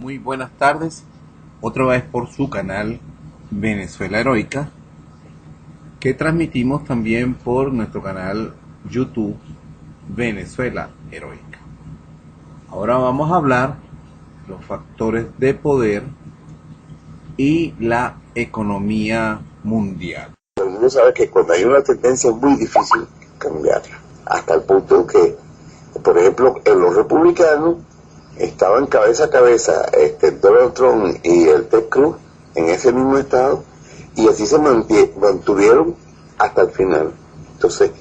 Muy buenas tardes, otra vez por su canal Venezuela Heroica, que transmitimos también por nuestro canal YouTube Venezuela Heroica. Ahora vamos a hablar de los factores de poder y la economía mundial. Uno sabe que cuando hay una tendencia es muy difícil cambiarla, hasta el punto que, por ejemplo, en los republicanos estaban cabeza a cabeza Donald Trump y el Ted Cruz en ese mismo estado, y así se mantuvieron hasta el final. Entonces,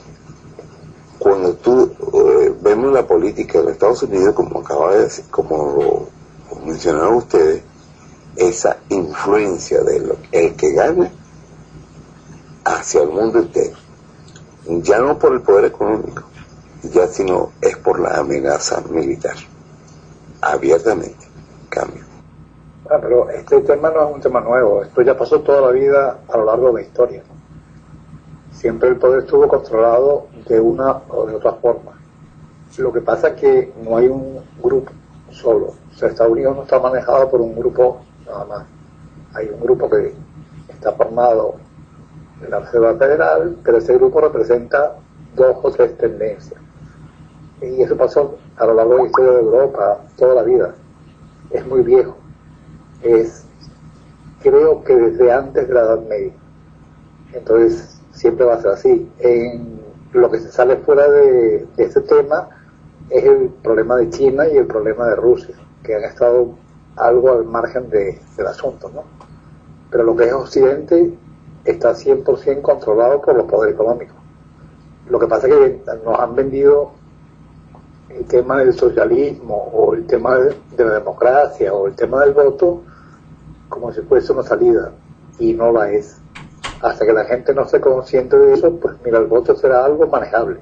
cuando tú vemos la política de los Estados Unidos, como acaba de decir, como lo mencionaron ustedes, esa influencia de el que gana hacia el mundo entero, ya no por el poder económico, ya sino es por la amenaza militar. Abiertamente cambio. Pero este tema no es un tema nuevo, esto ya pasó toda la vida a lo largo de la historia. Siempre el poder estuvo controlado de una o de otra forma. Lo que pasa es que no hay un grupo solo. O sea, Estados Unidos no está manejado por un grupo nada más. Hay un grupo que está formado en la Reserva Federal, pero ese grupo representa 2 o 3 tendencias. Y eso pasó a lo largo de la historia de Europa toda la vida. Es muy viejo. Creo que desde antes de la Edad Media. Entonces siempre va a ser así. En lo que se sale fuera de este tema es el problema de China y el problema de Rusia, que han estado algo al margen del asunto, ¿no? Pero lo que es Occidente está 100% controlado por los poderes económicos. Lo que pasa es que nos han vendido el tema del socialismo o el tema de la democracia o el tema del voto como si fuese una salida, y no la es. Hasta que la gente no esté consciente de eso, pues mira, el voto será algo manejable.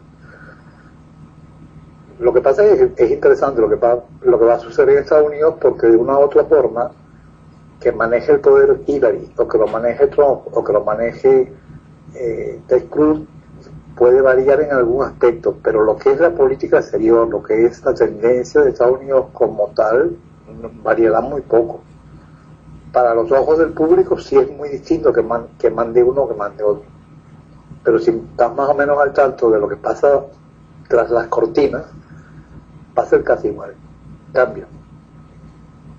Lo que pasa es que es interesante lo que va a suceder en Estados Unidos, porque de una u otra forma que maneje el poder Hillary, o que lo maneje Trump, o que lo maneje Ted Cruz, puede variar en algún aspecto, pero lo que es la política exterior, lo que es la tendencia de Estados Unidos como tal, variará muy poco. Para los ojos del público sí es muy distinto que mande uno o que mande otro. Pero si estás más o menos al tanto de lo que pasa tras las cortinas, va a ser casi igual. Cambio.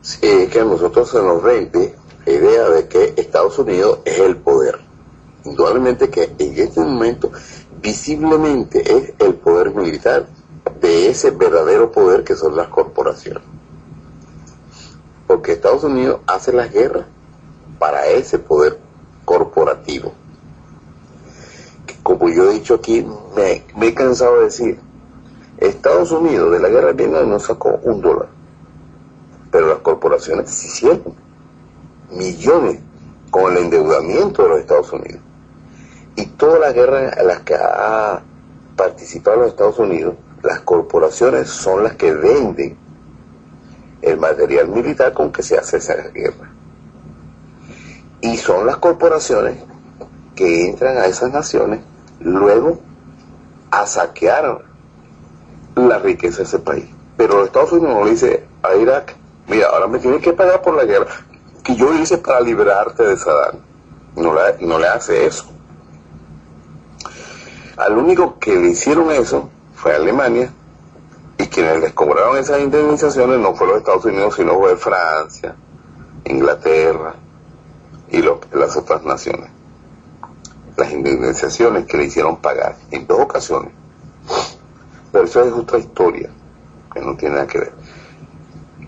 Sí, es que a nosotros se nos vende la idea de que Estados Unidos es el poder. Indudablemente que en este momento visiblemente es el poder militar de ese verdadero poder que son las corporaciones. Porque Estados Unidos hace las guerras para ese poder corporativo. Que, como yo he dicho aquí, me he cansado de decir, Estados Unidos de la guerra de Vietnam no sacó $1, pero las corporaciones sí hicieron millones con el endeudamiento de los Estados Unidos. Y todas las guerras en las que ha participado los Estados Unidos, las corporaciones son las que venden el material militar con que se hace esa guerra. Y son las corporaciones que entran a esas naciones luego a saquear la riqueza de ese país. Pero los Estados Unidos no le dice a Irak, mira, ahora me tienes que pagar por la guerra que yo hice para liberarte de Saddam. No le hace eso. Al único que le hicieron eso fue a Alemania, y quienes les cobraron esas indemnizaciones no fue los Estados Unidos, sino fue Francia, Inglaterra y las otras naciones. Las indemnizaciones que le hicieron pagar en 2 ocasiones. Pero eso es otra historia, que no tiene nada que ver.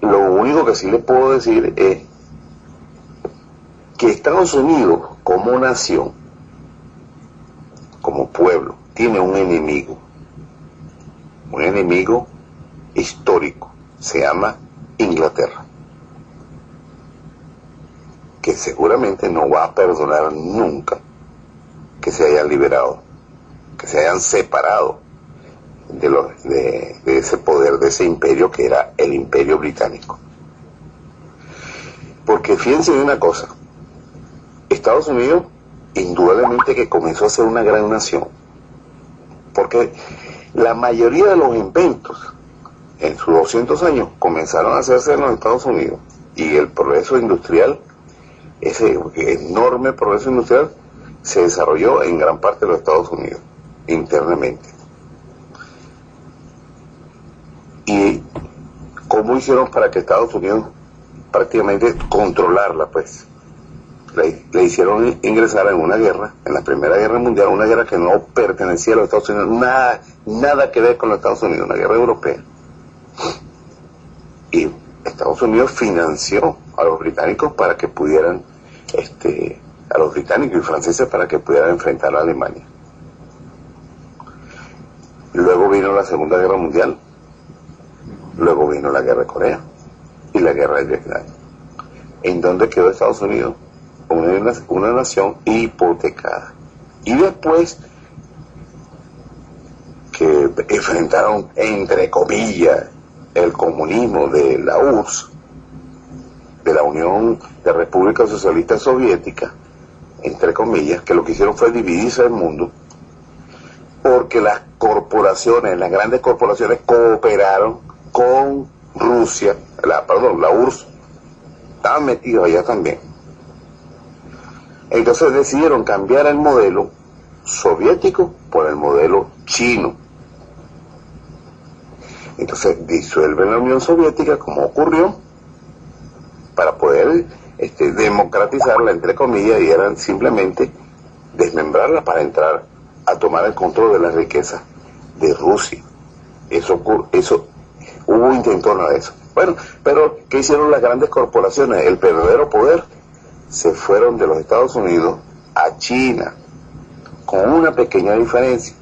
Lo único que sí les puedo decir es que Estados Unidos, como nación, como pueblo, tiene un enemigo histórico, se llama Inglaterra, que seguramente no va a perdonar nunca que se hayan liberado, que se hayan separado de ese poder, de ese imperio que era el Imperio Británico. Porque fíjense en una cosa, Estados Unidos indudablemente que comenzó a ser una gran nación, porque la mayoría de los inventos en sus 200 años comenzaron a hacerse en los Estados Unidos, y el progreso industrial, ese enorme progreso industrial, se desarrolló en gran parte de los Estados Unidos, internamente. ¿Y cómo hicieron para que Estados Unidos prácticamente controlarla? Pues le hicieron ingresar en una guerra, en la Primera Guerra Mundial, una guerra que no pertenecía a los Estados Unidos, nada que ver con los Estados Unidos, una guerra europea. Y Estados Unidos financió a los británicos para que pudieran, a los británicos y franceses para que pudieran enfrentar a Alemania. Luego vino la Segunda Guerra Mundial, luego vino la Guerra de Corea y la Guerra de Vietnam. ¿En dónde quedó Estados Unidos? Una nación hipotecada. Y después que enfrentaron, entre comillas, el comunismo de la URSS, de la Unión de Repúblicas Socialistas Soviéticas, entre comillas, que lo que hicieron fue dividirse el mundo, porque las corporaciones, las grandes corporaciones cooperaron con Rusia, la URSS, estaban metidos allá también. Entonces decidieron cambiar el modelo soviético por el modelo chino. Entonces disuelven la Unión Soviética, como ocurrió, para poder democratizarla, entre comillas, y eran simplemente desmembrarla para entrar a tomar el control de las riquezas de Rusia. Hubo intentonas de eso. Bueno, pero ¿qué hicieron las grandes corporaciones? El verdadero poder se fueron de los Estados Unidos a China, con una pequeña diferencia.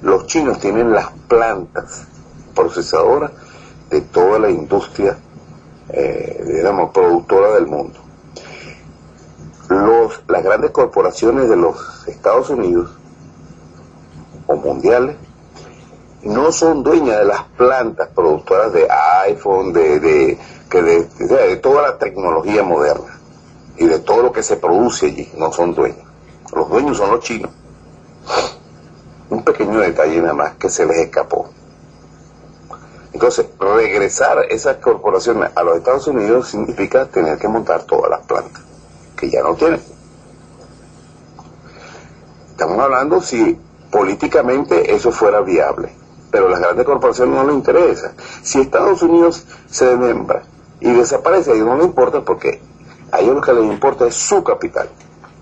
Los chinos tienen las plantas procesadoras de toda la industria, digamos, productora del mundo. Las grandes corporaciones de los Estados Unidos o mundiales no son dueñas de las plantas productoras de iPhone, de toda la tecnología moderna y de todo lo que se produce allí. No son dueños. Los dueños son los chinos. Un pequeño detalle nada más que se les escapó. Entonces, regresar esas corporaciones a los Estados Unidos significa tener que montar todas las plantas, que ya no tienen. Estamos hablando si políticamente eso fuera viable, pero a las grandes corporaciones no les interesa. Si Estados Unidos se desmembra y desaparece, a ellos no les importa, porque a ellos lo que les importa es su capital.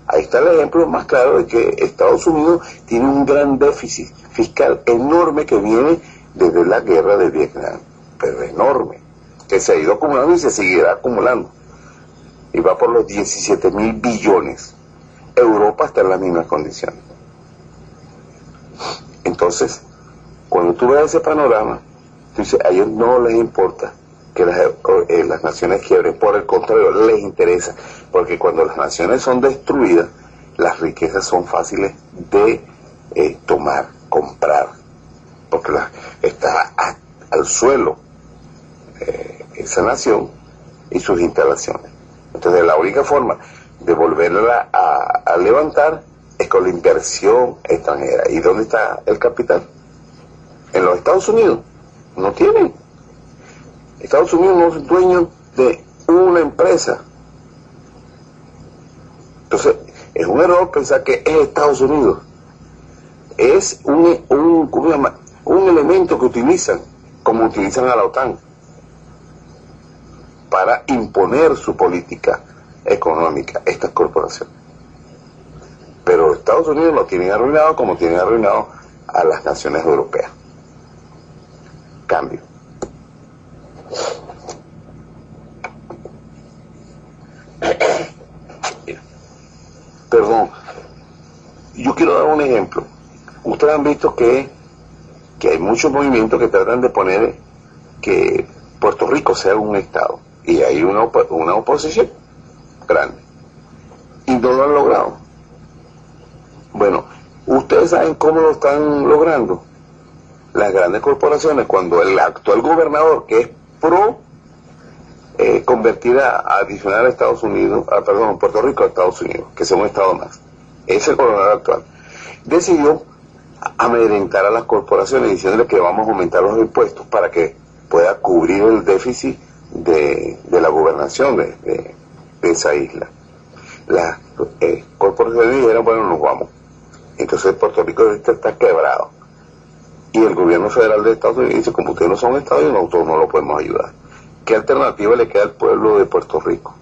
Ahí está el ejemplo más claro de que Estados Unidos tiene un gran déficit fiscal enorme que viene desde la guerra de Vietnam, pero enorme, que se ha ido acumulando y se seguirá acumulando. Y va por los 17.000 billones. Europa está en las mismas condiciones. Entonces, cuando tú ves ese panorama, tú dices, a ellos no les importa que las naciones quiebren, por el contrario, les interesa, porque cuando las naciones son destruidas, las riquezas son fáciles de tomar, comprar, porque está al suelo esa nación y sus instalaciones. Entonces la única forma de volverla a levantar es con la inversión extranjera. ¿Y dónde está el capital? En los Estados Unidos. No tienen. Estados Unidos no es dueño de una empresa. Entonces es un error pensar que es Estados Unidos. Es un elemento que utilizan, como utilizan a la OTAN, para imponer su política económica, estas corporaciones. Pero Estados Unidos lo tienen arruinado como tienen arruinado a las naciones europeas. Cambio. Perdón, yo quiero dar un ejemplo. Ustedes han visto que hay muchos movimientos que tratan de poner que Puerto Rico sea un estado, y hay una oposición grande, y no lo han logrado. Bueno, ustedes saben cómo lo están logrando. Las grandes corporaciones, cuando el actual gobernador, que es pro convertir a adicionar a Estados Unidos, Puerto Rico a Estados Unidos, que sea un estado más, es el gobernador actual, decidió amedrentar a las corporaciones diciéndole que vamos a aumentar los impuestos para que pueda cubrir el déficit de la gobernación de esa isla. Las corporaciones dijeron, bueno, nos vamos. Entonces Puerto Rico ahorita está quebrado. Y el gobierno federal de Estados Unidos dice, como ustedes no son Estados, nosotros no lo podemos ayudar. ¿Qué alternativa le queda al pueblo de Puerto Rico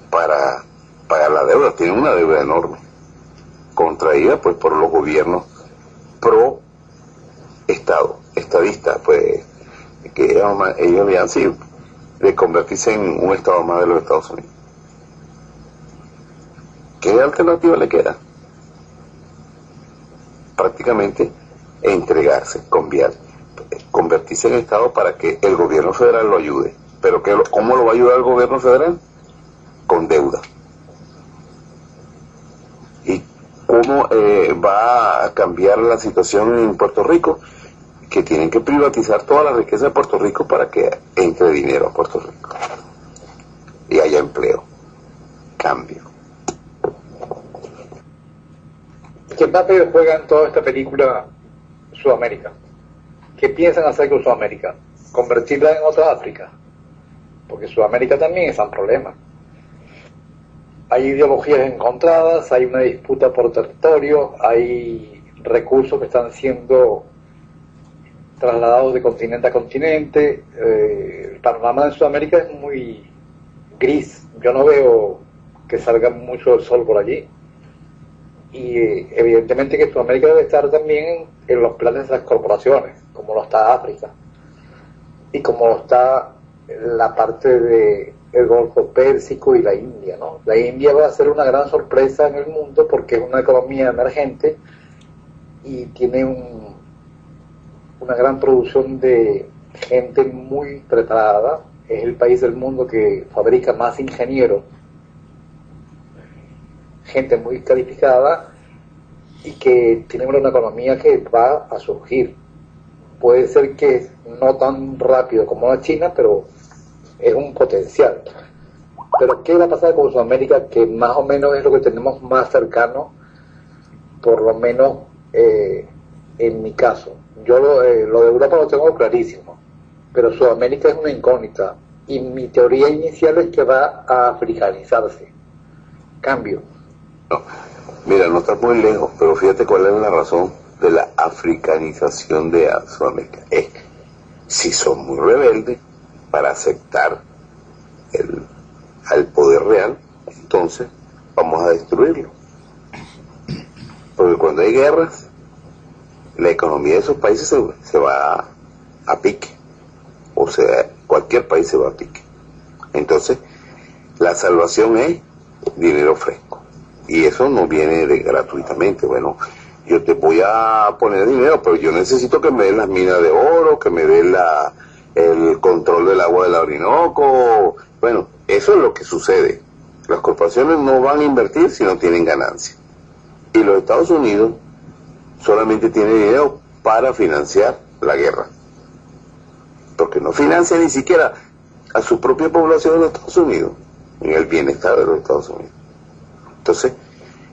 para pagar la deuda? Tienen una deuda enorme, contraída pues por los gobiernos pro Estado, estadistas, pues que ellos le han sido de convertirse en un Estado más de los Estados Unidos. ¿Qué alternativa le queda? Prácticamente entregarse, convertirse en Estado para que el gobierno federal lo ayude. ¿Pero cómo lo va a ayudar el gobierno federal? Con deuda. ¿Y cómo va a cambiar la situación en Puerto Rico? Que tienen que privatizar toda la riqueza de Puerto Rico para que entre dinero a Puerto Rico y haya empleo. Cambio. ¿Qué papel juega en toda esta película Sudamérica? ¿Qué piensan hacer con Sudamérica? ¿Convertirla en otra África? Porque Sudamérica también está en problemas. Hay ideologías encontradas, hay una disputa por territorio, hay recursos que están siendo trasladados de continente a continente. El panorama de Sudamérica es muy gris. Yo no veo que salga mucho el sol por allí. Y evidentemente que Sudamérica debe estar también en los planes de las corporaciones, como lo está África, y como lo está la parte del Golfo Pérsico y la India, ¿no? La India va a ser una gran sorpresa en el mundo porque es una economía emergente y tiene una gran producción de gente muy preparada. Es el país del mundo que fabrica más ingenieros, gente muy calificada, y que tiene una economía que va a surgir. Puede ser que no tan rápido como la China, pero es un potencial. Pero ¿qué va a pasar con Sudamérica? Que más o menos es lo que tenemos más cercano, por lo menos en mi caso. Yo lo de Europa lo tengo clarísimo, pero Sudamérica es una incógnita, y mi teoría inicial es que va a africanizarse. Cambio. No, mira, no está muy lejos, pero fíjate cuál es la razón de la africanización de Sudamérica. Es que si son muy rebeldes para aceptar al poder real, entonces vamos a destruirlo. Porque cuando hay guerras, la economía de esos países se va a pique. O sea, cualquier país se va a pique. Entonces, la salvación es dinero fresco. Y eso no viene gratuitamente. Bueno, yo te voy a poner dinero, pero yo necesito que me den las minas de oro, que me den el control del agua del Orinoco. Bueno, eso es lo que sucede. Las corporaciones no van a invertir si no tienen ganancia. Y los Estados Unidos solamente tienen dinero para financiar la guerra. Porque no financia ni siquiera a su propia población de los Estados Unidos, en el bienestar de los Estados Unidos. Entonces,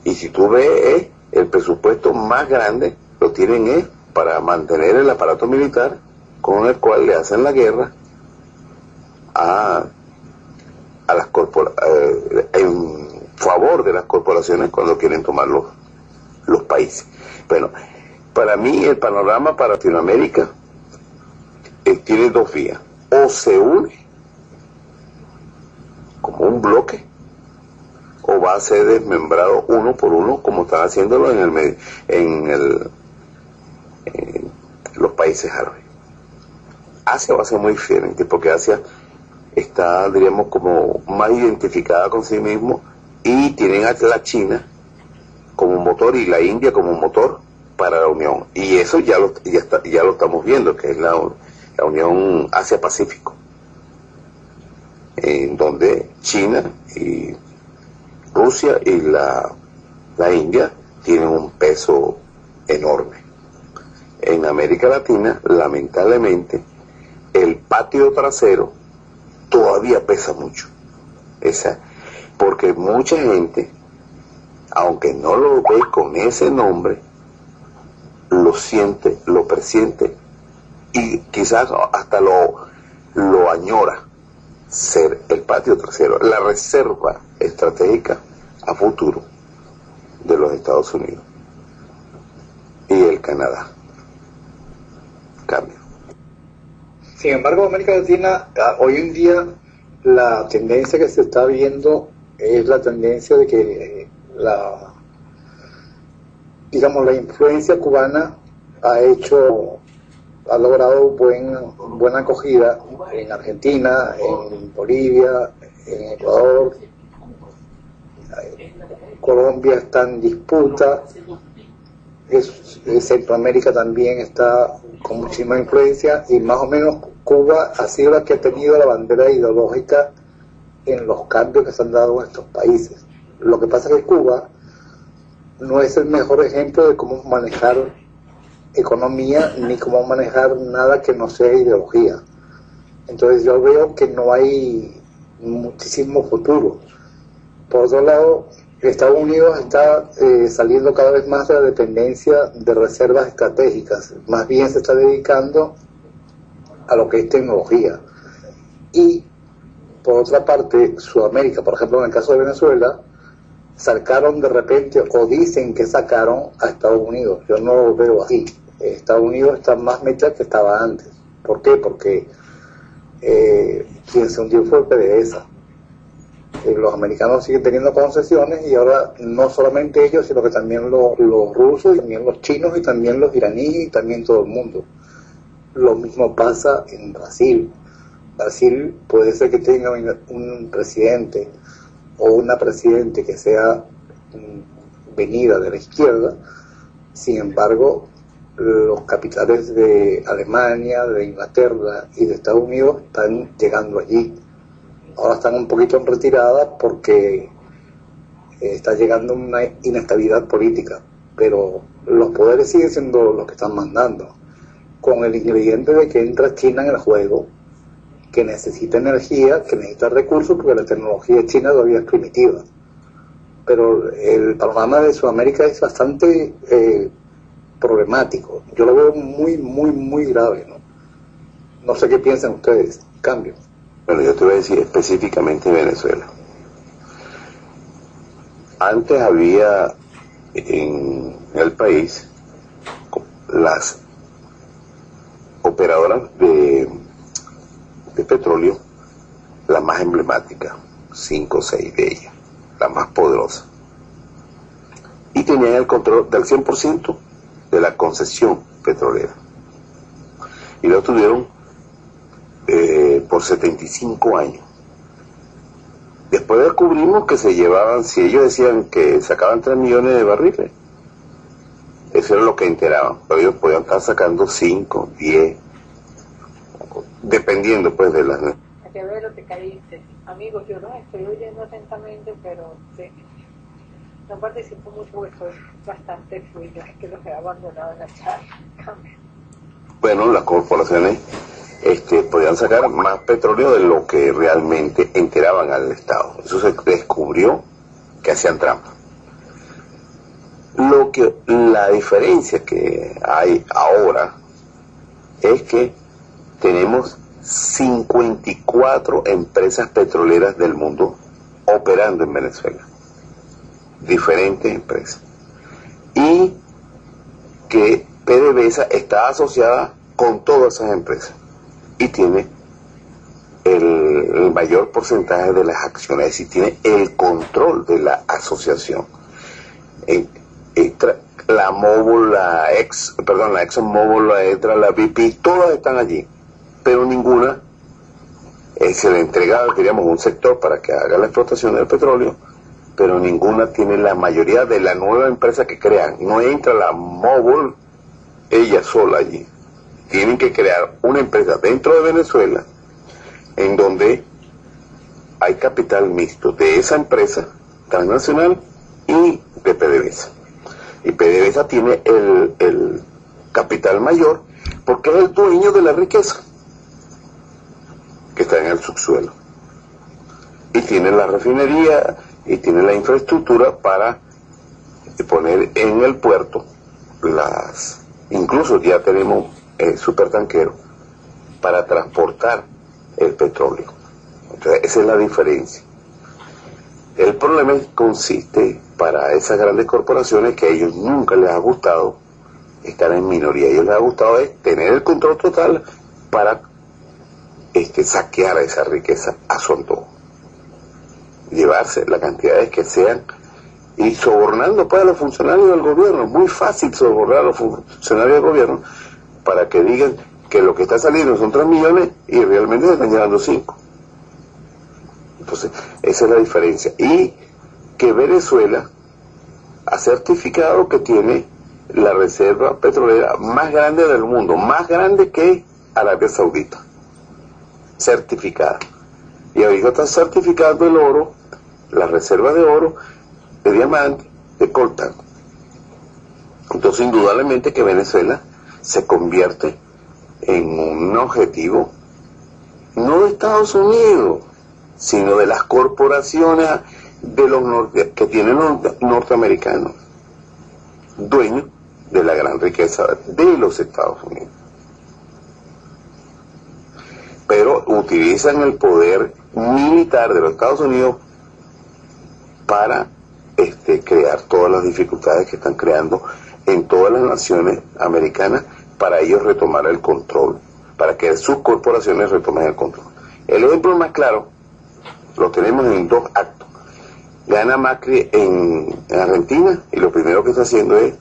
y si tú ves, el presupuesto más grande lo tienen para mantener el aparato militar con el cual le hacen la guerra a las en favor de las corporaciones cuando quieren tomar los países. Bueno, para mí el panorama para Latinoamérica tiene dos vías: o se une como un bloque, o va a ser desmembrado uno por uno, como están haciéndolo en los países árabes. Asia va a ser muy diferente, porque Asia está, diríamos, como más identificada con sí mismo, y tienen a la China como motor y la India como motor para la Unión. Y eso ya lo estamos viendo, que es la Unión Asia-Pacífico, en donde China y Rusia y la India tienen un peso enorme. En América Latina, lamentablemente, el patio trasero todavía pesa mucho. Porque mucha gente, aunque no lo ve con ese nombre, lo siente, lo presiente, y quizás hasta lo lo añora ser el patio trasero, la reserva estratégica a futuro de los Estados Unidos y el Canadá. Cambio. Sin embargo, América Latina, hoy en día, la tendencia que se está viendo es la tendencia de que la influencia cubana ha logrado buena acogida en Argentina, en Bolivia, en Ecuador. Colombia está en disputa, Centroamérica también está con muchísima influencia, y más o menos Cuba ha sido la que ha tenido la bandera ideológica en los cambios que se han dado en estos países. Lo que pasa es que Cuba no es el mejor ejemplo de cómo manejar economía ni cómo manejar nada que no sea ideología. Entonces yo veo que no hay muchísimo futuro. Por otro lado, Estados Unidos está saliendo cada vez más de la dependencia de reservas estratégicas, más bien se está dedicando a lo que es tecnología. Y por otra parte, Sudamérica, por ejemplo en el caso de Venezuela, sacaron de repente, o dicen que sacaron a Estados Unidos. Yo no lo veo así. Estados Unidos está más metido que estaba antes. ¿Por qué? Porque quien se hundió fue el PDVSA. Los americanos siguen teniendo concesiones, y ahora no solamente ellos, sino que también los rusos, y también los chinos, y también los iraníes, y también todo el mundo. Lo mismo pasa en Brasil. Brasil puede ser que tenga un presidente o una presidente que sea venida de la izquierda, sin embargo los capitales de Alemania, de Inglaterra y de Estados Unidos están llegando allí. Ahora están un poquito en retirada porque está llegando una inestabilidad política, pero los poderes siguen siendo los que están mandando, con el ingrediente de que entra China en el juego, que necesita energía, que necesita recursos, porque la tecnología china todavía es primitiva. Pero el panorama de Sudamérica es bastante problemático. Yo lo veo muy, muy, muy grave, ¿no? No sé qué piensan ustedes. Cambio. Bueno, yo te voy a decir específicamente Venezuela. Antes había en el país las operadoras de petróleo, la más emblemática, 5 o 6 de ellas, la más poderosa, y tenían el control del 100% de la concesión petrolera, y lo tuvieron por 75 años. Después descubrimos que se llevaban, si ellos decían que sacaban 3 millones de barriles, eso era lo que enteraban, pero ellos podían estar sacando 5, 10, dependiendo pues de las... Que ver lo que caíste. Amigos, yo los estoy oyendo atentamente, pero no participo mucho porque soy bastante fluida, es que los he abandonado en la charla. Bueno, las corporaciones podían sacar más petróleo de lo que realmente enteraban al Estado. Eso se descubrió que hacían trampa. La diferencia que hay ahora es que tenemos 54 empresas petroleras del mundo operando en Venezuela, diferentes empresas, y que PDVSA está asociada con todas esas empresas y tiene el mayor porcentaje de las acciones, es decir, tiene el control de la asociación. La Mobil, la ExxonMobil, la ETRA, la BP, todas están allí, pero ninguna se le entrega, diríamos, un sector para que haga la explotación del petróleo, pero ninguna tiene la mayoría de la nueva empresa que crean. No entra la Mobil ella sola allí. Tienen que crear una empresa dentro de Venezuela en donde hay capital mixto de esa empresa transnacional y de PDVSA. Y PDVSA tiene el capital mayor porque es el dueño de la riqueza que está en el subsuelo. Y tiene la refinería y tiene la infraestructura para poner en el puerto incluso ya tenemos supertanqueros para transportar el petróleo. Entonces, esa es la diferencia. El problema consiste para esas grandes corporaciones que a ellos nunca les ha gustado estar en minoría. A ellos les ha gustado es tener el control total para saquear esa riqueza a su antojo. Llevarse las cantidades que sean y sobornando pues a los funcionarios del gobierno. Muy fácil sobornar a los funcionarios del gobierno para que digan que lo que está saliendo son 3 millones y realmente se están llevando 5. Entonces, esa es la diferencia. Y que Venezuela ha certificado que tiene la reserva petrolera más grande del mundo, más grande que Arabia Saudita. Certificada. Y ahorita está certificando el oro, las reservas de oro, de diamante, de coltán. Entonces, indudablemente que Venezuela se convierte en un objetivo no de Estados Unidos, sino de las corporaciones de los que tienen los norteamericanos, dueños de la gran riqueza de los Estados Unidos. Pero utilizan el poder militar de los Estados Unidos para crear todas las dificultades que están creando en todas las naciones americanas para ellos retomar el control, para que sus corporaciones retomen el control. El ejemplo más claro lo tenemos en 2 actos. Gana Macri en Argentina y lo primero que está haciendo es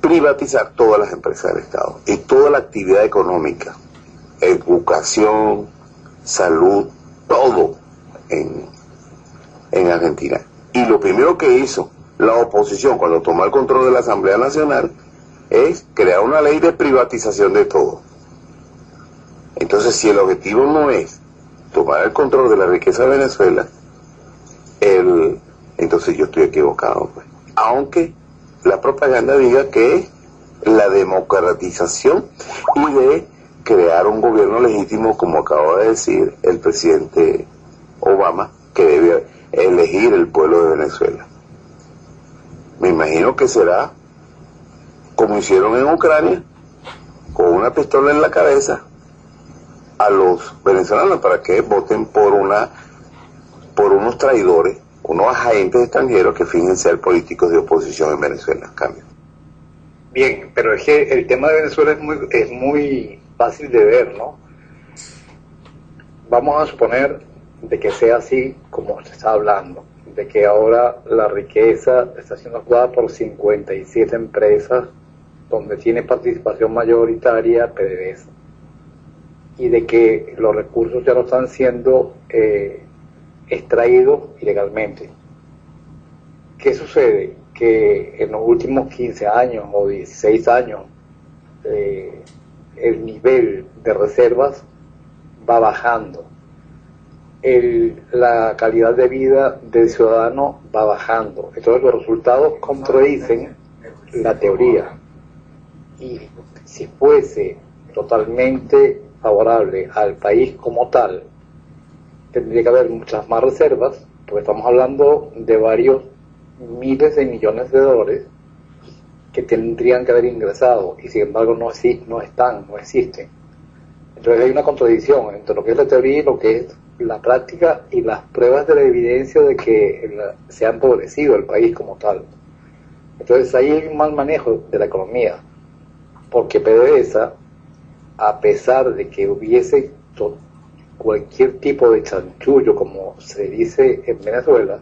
privatizar todas las empresas del Estado y toda la actividad económica, educación, salud, todo en Argentina. Y lo primero que hizo la oposición cuando tomó el control de la Asamblea Nacional es crear una ley de privatización de todo. Entonces, si el objetivo no es tomar el control de la riqueza de Venezuela, entonces yo estoy equivocado, pues. Aunque la propaganda diga que es la democratización y de crear un gobierno legítimo, como acaba de decir el presidente Obama, que debe elegir el pueblo de Venezuela. Me imagino que será como hicieron en Ucrania, con una pistola en la cabeza a los venezolanos para que voten por unos traidores, unos agentes extranjeros que fingen ser políticos de oposición en Venezuela. Cambio. Bien, pero es que el tema de Venezuela es muy fácil de ver, ¿no? Vamos a suponer de que sea así como se está hablando, de que ahora la riqueza está siendo ocupada por 57 empresas donde tiene participación mayoritaria PDVSA, y de que los recursos ya no están siendo extraídos ilegalmente. ¿Qué sucede? Que en los últimos 15 años o 16 años el nivel de reservas va bajando, la calidad de vida del ciudadano va bajando. Entonces los resultados contradicen la teoría. Y si fuese totalmente favorable al país como tal, tendría que haber muchas más reservas, porque estamos hablando de varios miles de millones de dólares que tendrían que haber ingresado y sin embargo no existen. Entonces hay una contradicción entre lo que es la teoría y lo que es la práctica y las pruebas de la evidencia de que se ha empobrecido el país como tal. Entonces ahí hay un mal manejo de la economía, porque PDVSA, a pesar de que hubiese cualquier tipo de chanchullo, como se dice en Venezuela,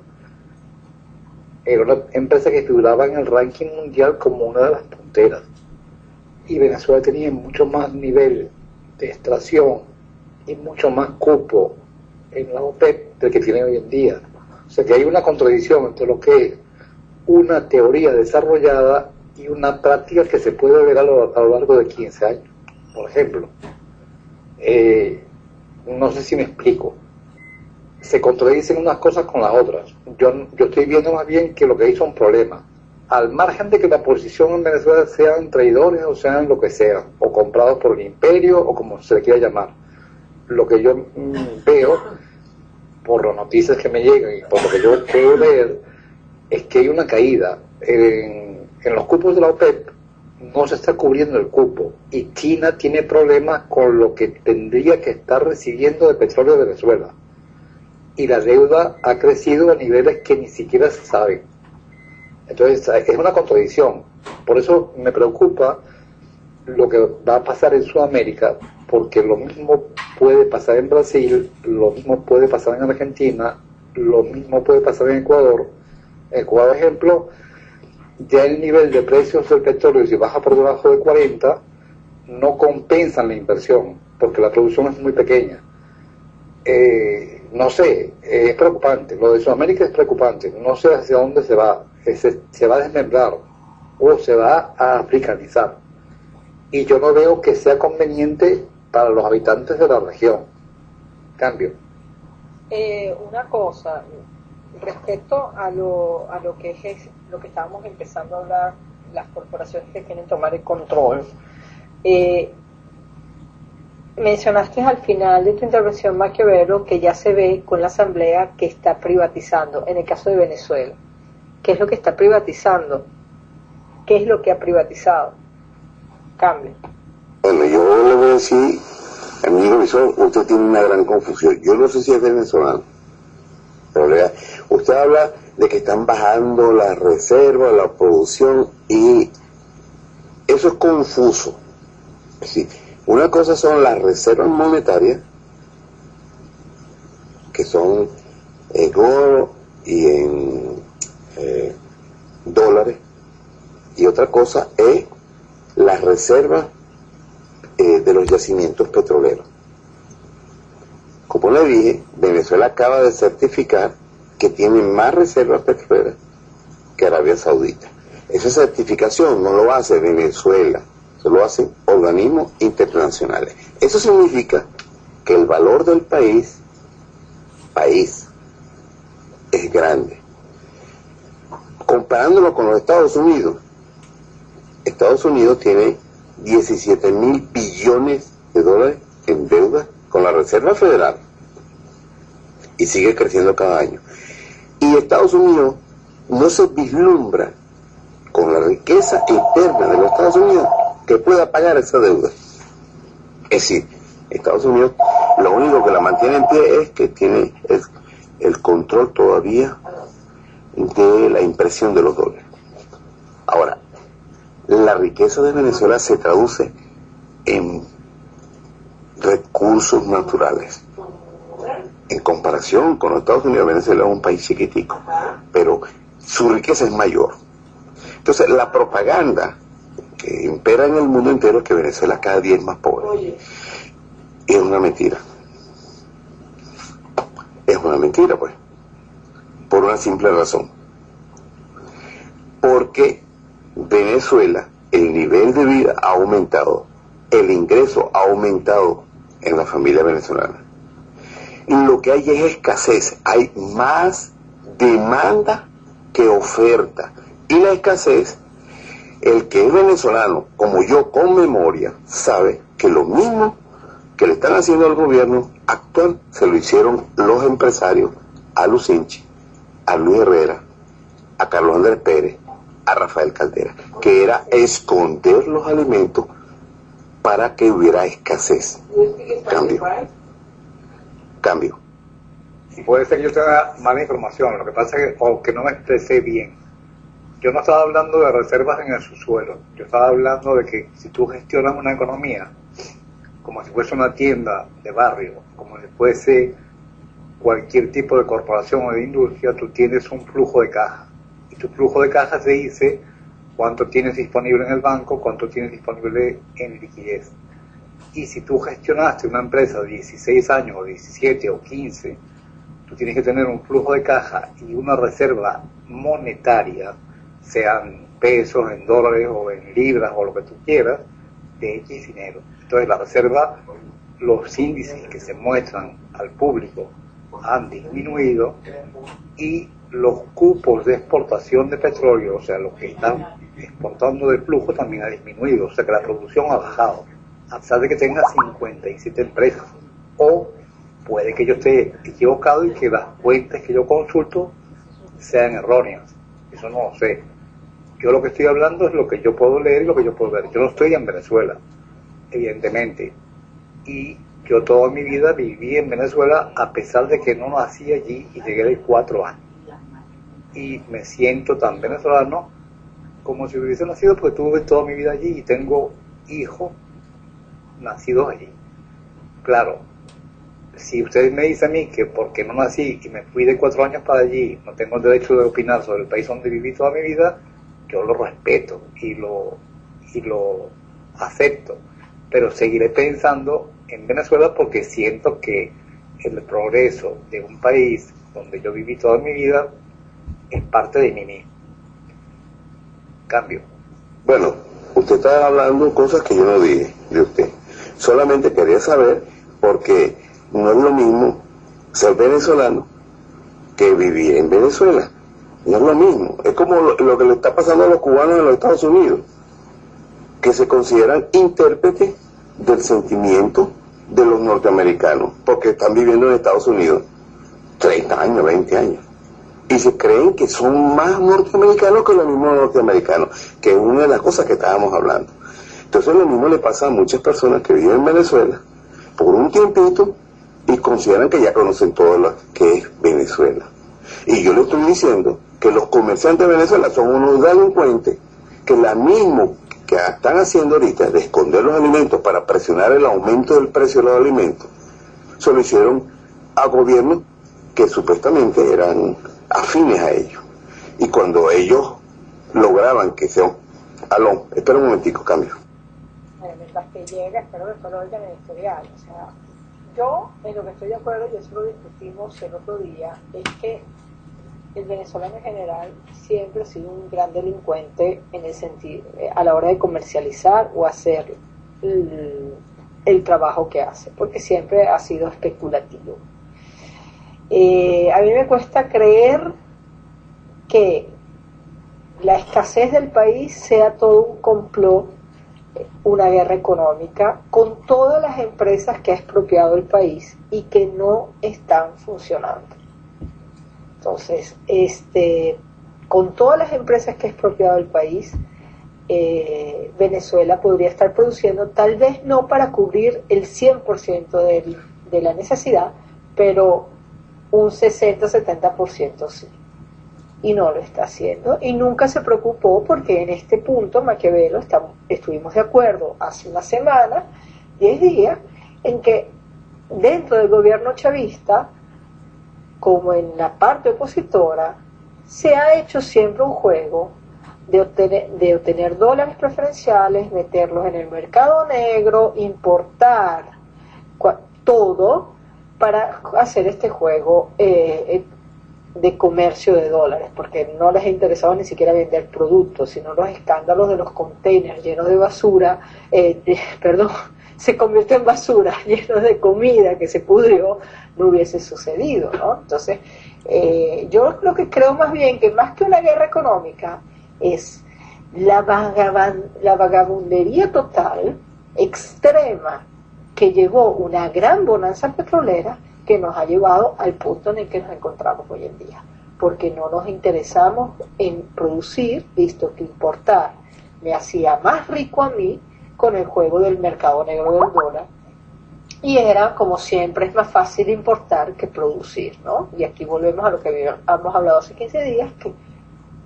era una empresa que figuraba en el ranking mundial como una de las punteras. Y Venezuela tenía mucho más nivel de extracción y mucho más cupo en la OPEP del que tiene hoy en día. O sea que hay una contradicción entre lo que es una teoría desarrollada y una práctica que se puede ver a lo largo de 15 años. Por ejemplo, no sé si me explico, se contradicen unas cosas con las otras. Yo estoy viendo más bien que lo que hay son problemas, al margen de que la posición en Venezuela sean traidores o sean lo que sean, o comprados por el imperio o como se le quiera llamar. Lo que yo veo, por las noticias que me llegan y por lo que yo puedo leer, es que hay una caída en los cupos de la OPEP, no se está cubriendo el cupo y China tiene problemas con lo que tendría que estar recibiendo de petróleo de Venezuela y la deuda ha crecido a niveles que ni siquiera se saben. Entonces es una contradicción. Por eso me preocupa lo que va a pasar en Sudamérica, porque lo mismo puede pasar en Brasil, lo mismo puede pasar en Argentina, lo mismo puede pasar en Ecuador. Ecuador, ejemplo, ya el nivel de precios del petróleo, si baja por debajo de 40, no compensan la inversión, porque la producción es muy pequeña. No sé, es preocupante. Lo de Sudamérica es preocupante. No sé hacia dónde se va. Se va a desmembrar o se va a africanizar. Y yo no veo que sea conveniente para los habitantes de la región. Cambio. Una cosa, respecto a lo que es lo que estábamos empezando a hablar, las corporaciones que quieren tomar el control. Mencionaste al final de tu intervención, Maquiavelo, que ya se ve con la Asamblea que está privatizando, en el caso de Venezuela. ¿Qué es lo que está privatizando? ¿Qué es lo que ha privatizado? Cambio. Bueno, yo le voy a decir, amigo Bison, usted tiene una gran confusión. Yo no sé si es venezolano, pero usted habla de que están bajando las reservas, la producción, y eso es confuso. Es decir, una cosa son las reservas monetarias, que son en oro y en dólares, y otra cosa es las reservas de los yacimientos petroleros. Como le dije, Venezuela acaba de certificar que tiene más reservas petroleras que Arabia Saudita. Esa certificación no lo hace Venezuela, se lo hacen organismos internacionales. Eso significa que el valor del país es grande. Comparándolo con los Estados Unidos tiene 17.000 billones de dólares en deuda con la Reserva Federal y sigue creciendo cada año. Y Estados Unidos no se vislumbra con la riqueza interna de los Estados Unidos que pueda pagar esa deuda. Es decir, Estados Unidos lo único que la mantiene en pie es que tiene el control todavía de la impresión de los dólares. Ahora, la riqueza de Venezuela se traduce en recursos naturales. En comparación con los Estados Unidos, Venezuela es un país chiquitico, pero su riqueza es mayor. Entonces, la propaganda que impera en el mundo entero es que Venezuela cada día es más pobre. Es una mentira. Es una mentira, pues. Por una simple razón. Porque Venezuela, el nivel de vida ha aumentado, el ingreso ha aumentado en la familia venezolana. Y lo que hay es escasez, hay más demanda que oferta. Y la escasez, el que es venezolano, como yo con memoria, sabe que lo mismo que le están haciendo al gobierno actual, se lo hicieron los empresarios a Lucinchi, a Luis Herrera, a Carlos Andrés Pérez, a Rafael Caldera, que era esconder los alimentos para que hubiera escasez. Cambio. Puede ser que yo tenga mala información, lo que pasa es que no me expresé bien. Yo no estaba hablando de reservas en el subsuelo, yo estaba hablando de que si tú gestionas una economía como si fuese una tienda de barrio, como si fuese cualquier tipo de corporación o de industria, tú tienes un flujo de caja. Y tu flujo de caja se dice cuánto tienes disponible en el banco, cuánto tienes disponible en liquidez. Y si tú gestionaste una empresa de 16 años, o 17 o 15, tú tienes que tener un flujo de caja y una reserva monetaria, sean pesos, en dólares o en libras o lo que tú quieras, de X dinero. Entonces la reserva, los índices que se muestran al público han disminuido y los cupos de exportación de petróleo, o sea, lo que están exportando de flujo también ha disminuido, o sea que la producción ha bajado, a pesar de que tenga 57 empresas. O puede que yo esté equivocado y que las fuentes que yo consulto sean erróneas, eso no lo sé. Yo lo que estoy hablando es lo que yo puedo leer y lo que yo puedo ver. Yo no estoy en Venezuela, evidentemente. Y yo toda mi vida viví en Venezuela a pesar de que no nací allí y llegué de 4 años. Y me siento tan venezolano como si hubiese nacido, porque tuve toda mi vida allí y tengo hijos nacidos allí. Claro, si ustedes me dicen a mí que porque no nací y me fui de 4 años para allí, no tengo el derecho de opinar sobre el país donde viví toda mi vida, yo lo respeto y lo acepto, pero seguiré pensando en Venezuela porque siento que el progreso de un país donde yo viví toda mi vida es parte de mí mismo. Cambio. Bueno, usted está hablando cosas que yo no dije de usted. Solamente quería saber, porque no es lo mismo ser venezolano que vivir en Venezuela. No es lo mismo. Es como lo que le está pasando a los cubanos en los Estados Unidos, que se consideran intérpretes del sentimiento de los norteamericanos, porque están viviendo en Estados Unidos 30 años, 20 años. Y se creen que son más norteamericanos que los mismos norteamericanos, que es una de las cosas que estábamos hablando. Entonces lo mismo le pasa a muchas personas que viven en Venezuela por un tiempito y consideran que ya conocen todo lo que es Venezuela. Y yo le estoy diciendo que los comerciantes de Venezuela son unos delincuentes que la mismo que están haciendo ahorita de esconder los alimentos para presionar el aumento del precio de los alimentos, se lo hicieron a gobiernos que supuestamente eran afines a ellos. Y cuando ellos lograban que sean... Aló, espera un momentico, cambio. Mientras que llega, espero que solo oigan el historial. O sea, yo en lo que estoy de acuerdo, y eso lo discutimos el otro día, es que el venezolano en general siempre ha sido un gran delincuente en el sentido, a la hora de comercializar o hacer el trabajo que hace, porque siempre ha sido especulativo. A mí me cuesta creer que la escasez del país sea todo un complot, una guerra económica con todas las empresas que ha expropiado el país y que no están funcionando. Entonces, con todas las empresas que ha expropiado el país, Venezuela podría estar produciendo, tal vez no para cubrir el 100% de la necesidad, pero un 60-70% sí. Y no lo está haciendo, y nunca se preocupó, porque en este punto Maquiavelo estuvimos de acuerdo hace una semana, 10 días, en que dentro del gobierno chavista, como en la parte opositora, se ha hecho siempre un juego de obtener dólares preferenciales, meterlos en el mercado negro, importar todo para hacer este juego de comercio de dólares, porque no les ha interesado ni siquiera vender productos, sino los escándalos de los containers llenos de basura, se convirtió en basura, llenos de comida que se pudrió, no hubiese sucedido, ¿no? Entonces, yo lo que creo más bien que más que una guerra económica es la vagabundería total, extrema, que llevó una gran bonanza petrolera que nos ha llevado al punto en el que nos encontramos hoy en día, porque no nos interesamos en producir, visto que importar me hacía más rico a mí con el juego del mercado negro del dólar, y era, como siempre, es más fácil importar que producir, ¿no? Y aquí volvemos a lo que hemos hablado hace 15 días, que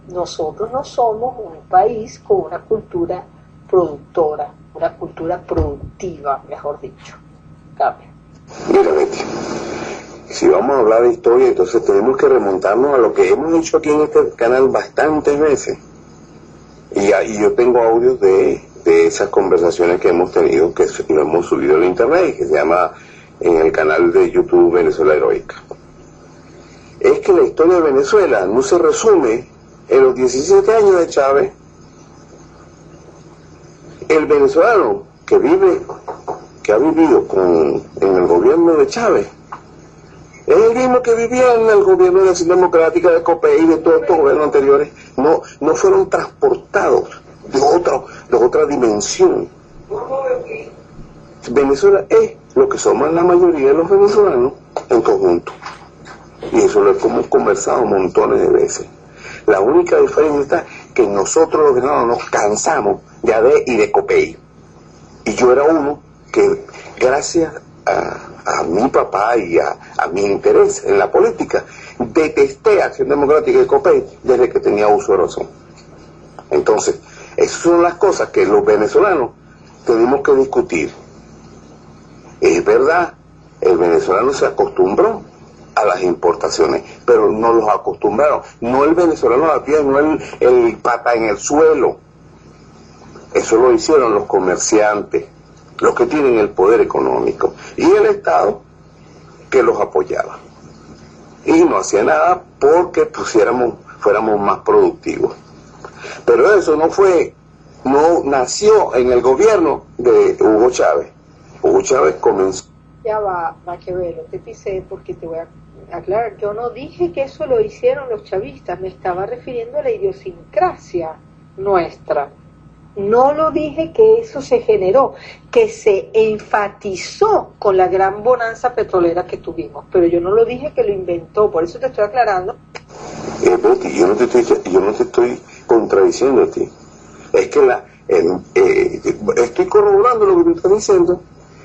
nosotros no somos un país con una cultura productora, una cultura productiva, mejor dicho. Cambio. Mira, Betty, si vamos a hablar de historia, entonces tenemos que remontarnos a lo que hemos hecho aquí en este canal bastantes veces. Y yo tengo audios de esas conversaciones que hemos tenido, que lo hemos subido en internet, que se llama en el canal de YouTube Venezuela Heroica. Es que la historia de Venezuela no se resume en los 17 años de Chávez. El venezolano que ha vivido en el gobierno de Chávez es el mismo que vivía en el gobierno de Acción Democrática, de COPEI y de todos estos gobiernos anteriores. No fueron transportados de otra dimensión. Venezuela es lo que somos la mayoría de los venezolanos en conjunto, y eso lo hemos conversado montones de veces. La única diferencia está que nosotros los venezolanos nos cansamos de AD y de COPEI. Y yo era uno que, gracias a mi papá y a mi interés en la política, detesté Acción Democrática y COPEI desde que tenía uso de razón. Entonces, esas son las cosas que los venezolanos tenemos que discutir. Es verdad, el venezolano se acostumbró a las importaciones, pero no los acostumbraron, no el venezolano a pie, no el pata en el suelo. Eso lo hicieron los comerciantes, los que tienen el poder económico, y el Estado que los apoyaba. Y no hacía nada porque fuéramos más productivos. Pero eso no nació en el gobierno de Hugo Chávez. Hugo Chávez comenzó. Ya va, Maquiavelo, te pisé porque te voy a aclarar. Yo no dije que eso lo hicieron los chavistas, me estaba refiriendo a la idiosincrasia nuestra. No lo dije que eso se generó, que se enfatizó con la gran bonanza petrolera que tuvimos, pero yo no lo dije que lo inventó, por eso te estoy aclarando. Betty, yo no te estoy contradiciendo a ti. Es que estoy corroborando lo que tú estás diciendo,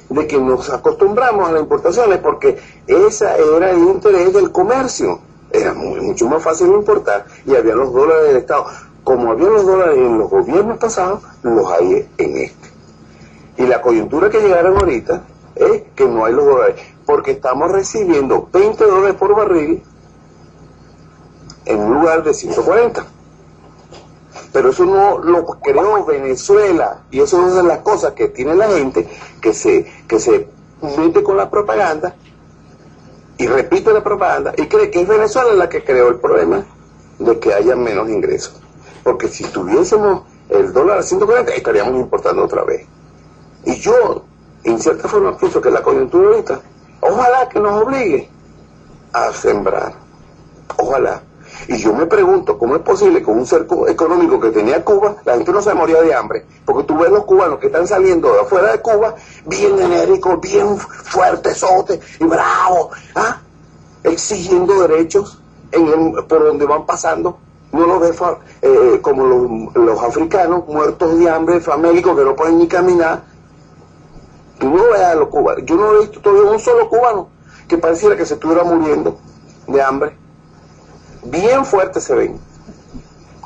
de que nos acostumbramos a las importaciones porque ese era el interés del comercio. Era mucho más fácil importar y había los dólares del Estado. Como había los dólares en los gobiernos pasados, los hay en este. Y la coyuntura que llegaron ahorita es que no hay los dólares, porque estamos recibiendo $20 por barril en un lugar de 140. Pero eso no lo creó Venezuela, y eso es una de las cosas que tiene la gente que se mete con la propaganda y repite la propaganda y cree que es Venezuela la que creó el problema de que haya menos ingresos. Porque si tuviésemos el dólar a 140, estaríamos importando otra vez. Y yo, en cierta forma, pienso que la coyuntura ahorita, ojalá que nos obligue a sembrar. Ojalá. Y yo me pregunto, ¿cómo es posible que con un cerco económico que tenía Cuba, la gente no se moría de hambre? Porque tú ves los cubanos que están saliendo de afuera de Cuba, bien enérgicos, bien fuertesotes y bravos, exigiendo derechos por donde van pasando. No los ves como los africanos, muertos de hambre, famélicos, que no pueden ni caminar. Tú no ves a los cubanos. Yo no he visto todavía un solo cubano que pareciera que se estuviera muriendo de hambre. Bien fuertes se ven.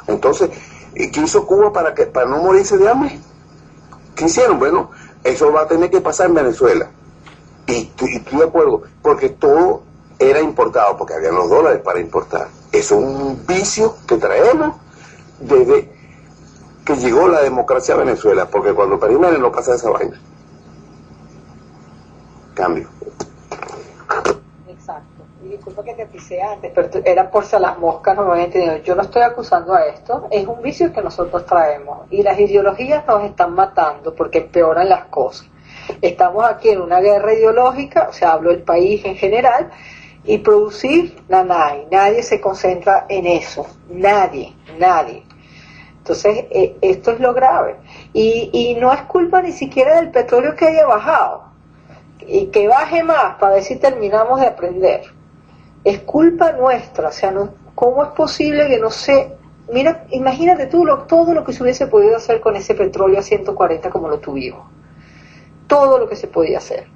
Entonces, ¿qué hizo Cuba para no morirse de hambre? ¿Qué hicieron? Bueno, eso va a tener que pasar en Venezuela. Y estoy de acuerdo, porque todo era importado, porque había los dólares para importar. Eso es un vicio que traemos desde que llegó la democracia a Venezuela, porque cuando Periménez no pasa esa vaina. Cambio. Exacto. Y disculpa que te pisé antes, pero era por si las moscas no me habían entendido. Yo no estoy acusando a esto, es un vicio que nosotros traemos. Y las ideologías nos están matando porque empeoran las cosas. Estamos aquí en una guerra ideológica, o sea, hablo del país en general, y producir, nadie se concentra en eso, nadie. Entonces, esto es lo grave. Y no es culpa ni siquiera del petróleo que haya bajado, y que baje más para ver si terminamos de aprender. Es culpa nuestra, o sea, ¿cómo es posible que no se... Mira, imagínate tú todo lo que se hubiese podido hacer con ese petróleo a 140 como lo tuvimos. Todo lo que se podía hacer.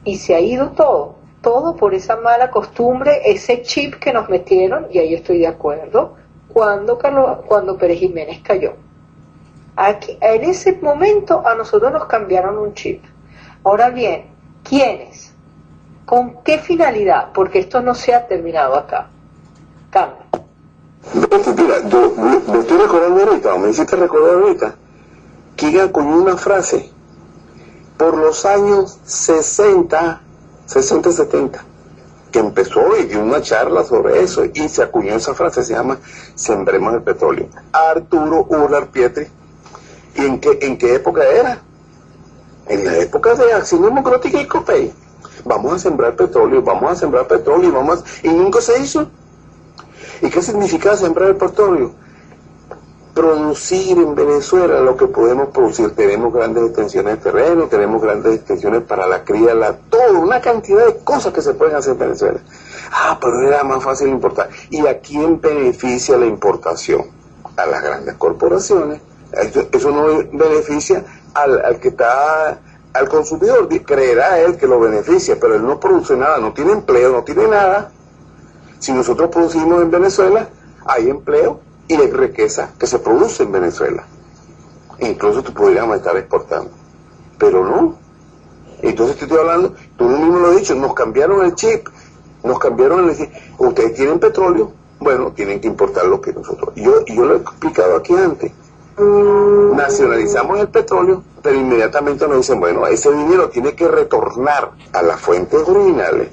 Y se ha ido todo por esa mala costumbre, ese chip que nos metieron, y ahí estoy de acuerdo, cuando Pérez Jiménez cayó. Aquí, en ese momento a nosotros nos cambiaron un chip. Ahora bien, ¿quiénes? ¿Con qué finalidad? Porque esto no se ha terminado acá. Cambia. Mira, me estoy recordando ahorita, o me hiciste recordar ahorita, que acuñó una frase por los años 60, 70, que empezó y dio una charla sobre eso, y se acuñó esa frase, se llama Sembremos el petróleo. Arturo Urlar Pietri. ¿Y en qué época era? En la época de Acción Democrática y COPEI. Vamos a sembrar petróleo, y nunca se hizo. ¿Y qué significa sembrar el petróleo? Producir en Venezuela lo que podemos producir. Tenemos grandes extensiones de terreno, tenemos grandes extensiones para la cría, todo, una cantidad de cosas que se pueden hacer en Venezuela. Pero era más fácil importar. ¿Y a quién beneficia la importación? A las grandes corporaciones. Eso no beneficia al que está, al consumidor. Creerá él que lo beneficia, pero él no produce nada, no tiene empleo, no tiene nada. Si nosotros producimos en Venezuela, hay empleo y hay riqueza que se produce en Venezuela. Incluso tú podríamos estar exportando, pero no. Entonces te estoy hablando, tú mismo lo has dicho, nos cambiaron el chip, nos cambiaron el chip. Ustedes tienen petróleo, bueno, tienen que importar lo que nosotros. Yo lo he explicado aquí antes. Nacionalizamos el petróleo, pero inmediatamente nos dicen, bueno, ese dinero tiene que retornar a las fuentes originales.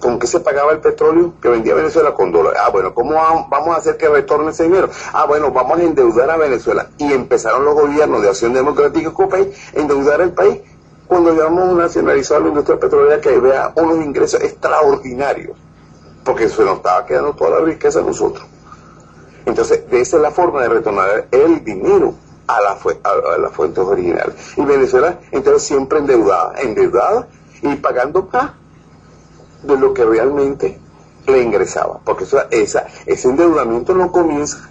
¿Con qué se pagaba el petróleo que vendía Venezuela? Con dólares. Bueno, ¿cómo vamos a hacer que retorne ese dinero? Bueno, vamos a endeudar a Venezuela. Y empezaron los gobiernos de Acción Democrática y COPEI a endeudar el país. Cuando llevamos nacionalizado la industria petrolera, que vea unos ingresos extraordinarios, porque se nos estaba quedando toda la riqueza a nosotros. Entonces, esa es la forma de retornar el dinero a las fuentes originales. Y Venezuela, entonces, siempre endeudada y pagando más de lo que realmente le ingresaba, porque ese endeudamiento no comienza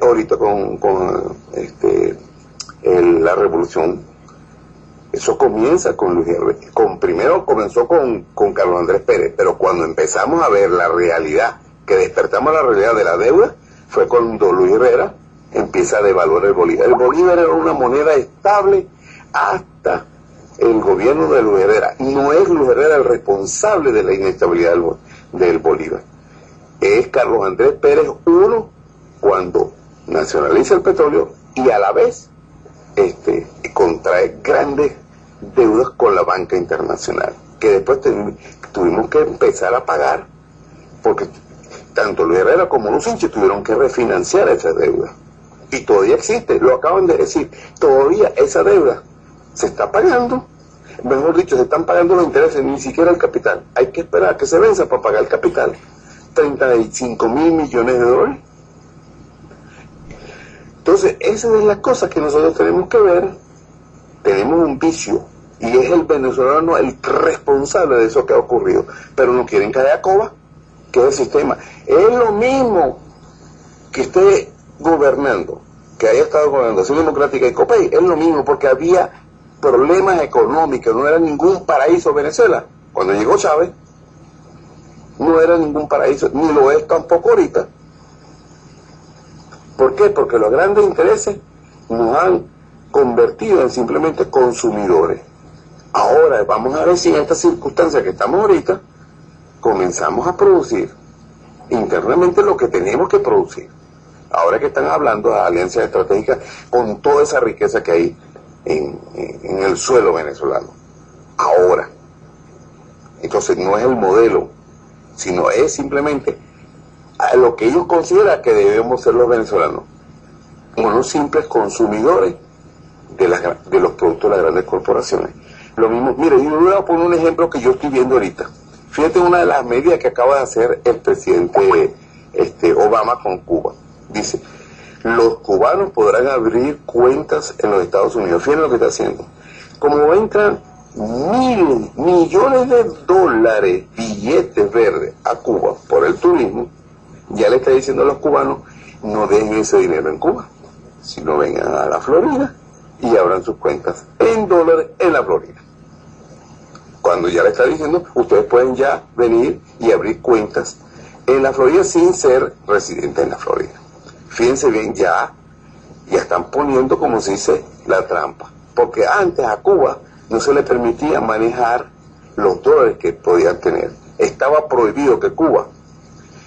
ahorita con la revolución. Eso comienza con Luis Herrera. Primero comenzó con Carlos Andrés Pérez, pero cuando empezamos a ver la realidad, que despertamos la realidad de la deuda, fue cuando Luis Herrera empieza a devaluar el bolívar. El bolívar era una moneda estable hasta el gobierno de Luis Herrera. No es Luis Herrera el responsable de la inestabilidad del bolívar. Es Carlos Andrés Pérez uno cuando nacionaliza el petróleo y a la vez contrae grandes deudas con la banca internacional, que después tuvimos que empezar a pagar, porque tanto Luis Herrera como Luis Sánchez tuvieron que refinanciar esa deuda. Y todavía existe, lo acaban de decir, todavía esa deuda se está pagando, mejor dicho, se están pagando los intereses, ni siquiera el capital. Hay que esperar a que se venza para pagar el capital. 35.000 millones de dólares. Entonces, esa es la cosa que nosotros tenemos que ver. Tenemos un vicio, y es el venezolano el responsable de eso que ha ocurrido. Pero no quieren caer a coba, que es el sistema. Es lo mismo que esté gobernando, que haya estado gobernando Acción Democrática y COPEI, es lo mismo, porque había problemas económicos, no era ningún paraíso Venezuela. Cuando llegó Chávez, no era ningún paraíso, ni lo es tampoco ahorita. ¿Por qué? Porque los grandes intereses nos han convertido en simplemente consumidores. Ahora vamos a ver si en estas circunstancias que estamos ahorita, comenzamos a producir internamente lo que tenemos que producir. Ahora que están hablando de alianzas estratégicas con toda esa riqueza que hay en el suelo venezolano. Ahora. Entonces no es el modelo, sino es simplemente a lo que ellos consideran que debemos ser los venezolanos. Unos simples consumidores de los productos de las grandes corporaciones. Lo mismo, mire, yo voy a poner un ejemplo que yo estoy viendo ahorita. Fíjate una de las medidas que acaba de hacer el presidente Obama con Cuba. Dice, los cubanos podrán abrir cuentas en los Estados Unidos. Fíjense lo que está haciendo. Como entran millones de dólares, billetes verdes a Cuba por el turismo, ya le está diciendo a los cubanos, no dejen ese dinero en Cuba, sino vengan a la Florida y abran sus cuentas en dólares en la Florida. Cuando ya le está diciendo, ustedes pueden ya venir y abrir cuentas en la Florida sin ser residentes en la Florida. Fíjense bien, ya están poniendo, como se dice, la trampa. Porque antes a Cuba no se le permitía manejar los dólares que podían tener. Estaba prohibido que Cuba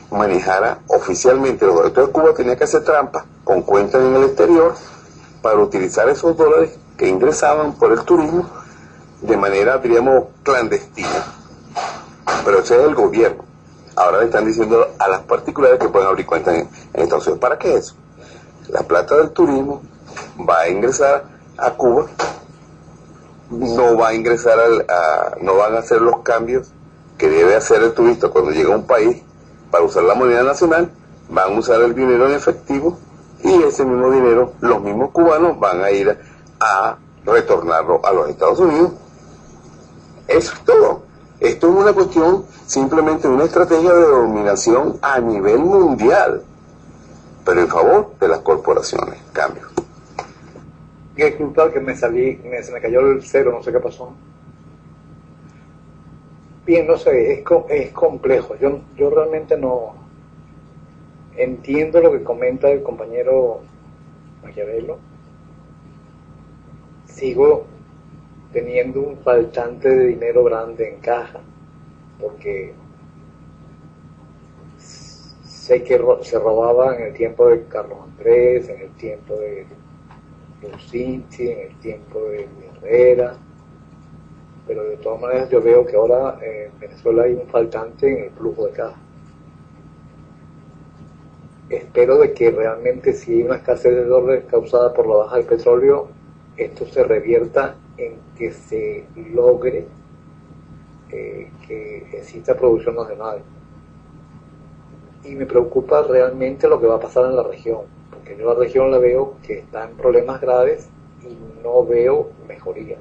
manejara oficialmente los dólares. Entonces Cuba tenía que hacer trampa con cuentas en el exterior para utilizar esos dólares que ingresaban por el turismo de manera, diríamos, clandestina. Pero ese es el gobierno. Ahora le están diciendo a las particulares que pueden abrir cuentas en Estados Unidos. ¿Para qué eso? La plata del turismo va a ingresar a Cuba, no va a ingresar no van a hacer los cambios que debe hacer el turista cuando llega a un país para usar la moneda nacional, van a usar el dinero en efectivo y ese mismo dinero los mismos cubanos van a ir a retornarlo a los Estados Unidos. Eso es todo. Esto Esto es una cuestión simplemente de una estrategia de dominación a nivel mundial, pero en favor de las corporaciones. Cambio. Disculpa que se me cayó el cero, no sé qué pasó. Bien, no sé, es complejo. Yo realmente no entiendo lo que comenta el compañero Maquiavelo. Sigo teniendo un faltante de dinero grande en caja, porque sé que se robaba en el tiempo de Carlos Andrés, en el tiempo de Lucinchi, en el tiempo de Herrera, pero de todas maneras yo veo que ahora en Venezuela hay un faltante en el flujo de caja. Espero de que realmente, si hay una escasez de dólares causada por la baja del petróleo, esto se revierta en que se logre que exista producción nacional. Y me preocupa realmente lo que va a pasar en la región, porque yo la región la veo que está en problemas graves y no veo mejoría.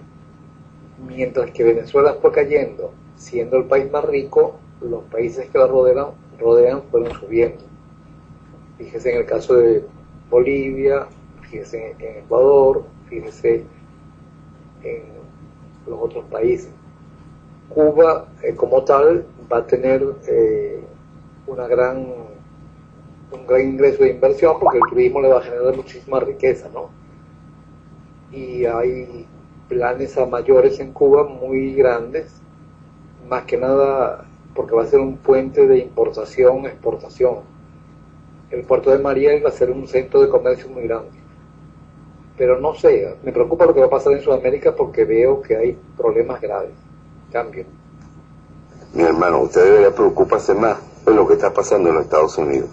Mientras que Venezuela fue cayendo, siendo el país más rico, los países que la rodean fueron subiendo. Fíjese en el caso de Bolivia, fíjese en Ecuador, fíjese en los otros países. Cuba, como tal, va a tener un gran ingreso de inversión, porque el turismo le va a generar muchísima riqueza, ¿no? Y hay planes a mayores en Cuba muy grandes, más que nada porque va a ser un puente de importación-exportación. El puerto de Mariel va a ser un centro de comercio muy grande. Pero no sé, me preocupa lo que va a pasar en Sudamérica, porque veo que hay problemas graves. Cambio. Mi hermano, usted debería preocuparse más de lo que está pasando en los Estados Unidos.